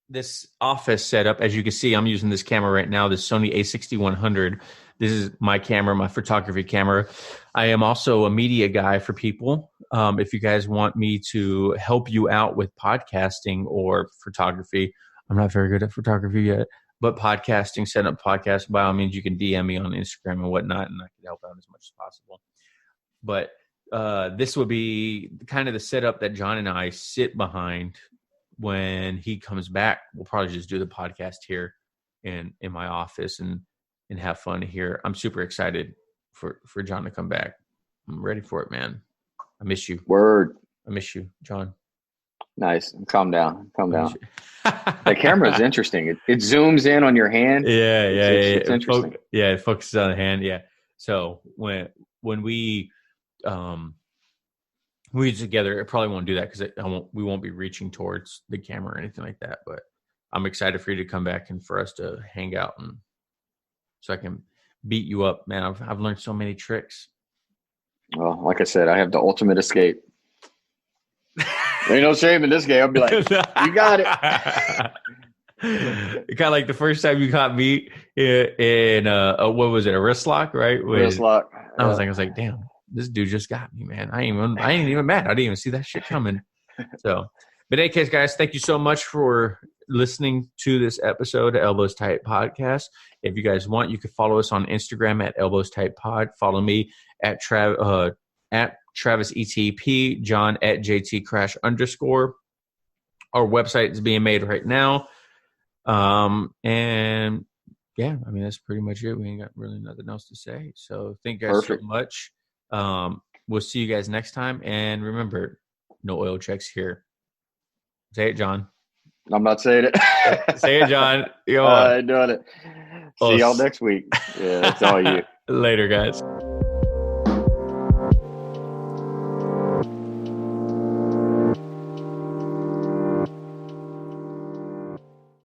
this office set up, as you can see, I'm using this camera right now, this Sony A6100. This is my camera, my photography camera. I am also a media guy for people. If you guys want me to help you out with podcasting or photography, I'm not very good at photography yet, but podcasting, setting up podcasts, by all means, you can DM me on Instagram and whatnot, and I can help out as much as possible. But this would be kind of the setup that John and I sit behind when he comes back. We'll probably just do the podcast here in my office and have fun here. I'm super excited for John to come back. I'm ready for it, man. I miss you. Word. I miss you, John. Nice. Calm down. The camera is interesting. It zooms in on your hand. Yeah. It's interesting. It focuses on the hand. Yeah. So when we together, it probably won't do that because we won't be reaching towards the camera or anything like that. But I'm excited for you to come back and for us to hang out, and so I can beat you up, man. I've learned so many tricks. Well, like I said, I have the ultimate escape. Ain't no shame in this game. I'll be like, you got it. Kind of like the first time you caught me in what was it, a wrist lock, right? Wrist lock. I was like, damn, this dude just got me, man. I ain't even mad. I didn't even see that shit coming. So, but in any case, guys, thank you so much for listening to this episode of Elbows Tight Podcast. If you guys want, you can follow us on Instagram at Elbows Tight Pod. Follow me at Travis ETP, John at JT Crash _. Our website is being made right now. And yeah, I mean, that's pretty much it. We ain't got really nothing else to say. So thank you guys so much. We'll see you guys next time. And remember, no oil checks here. Say it, John. I'm not saying it. Say it, John. I ain't doing it. See y'all next week. Yeah, that's all you. Later, guys.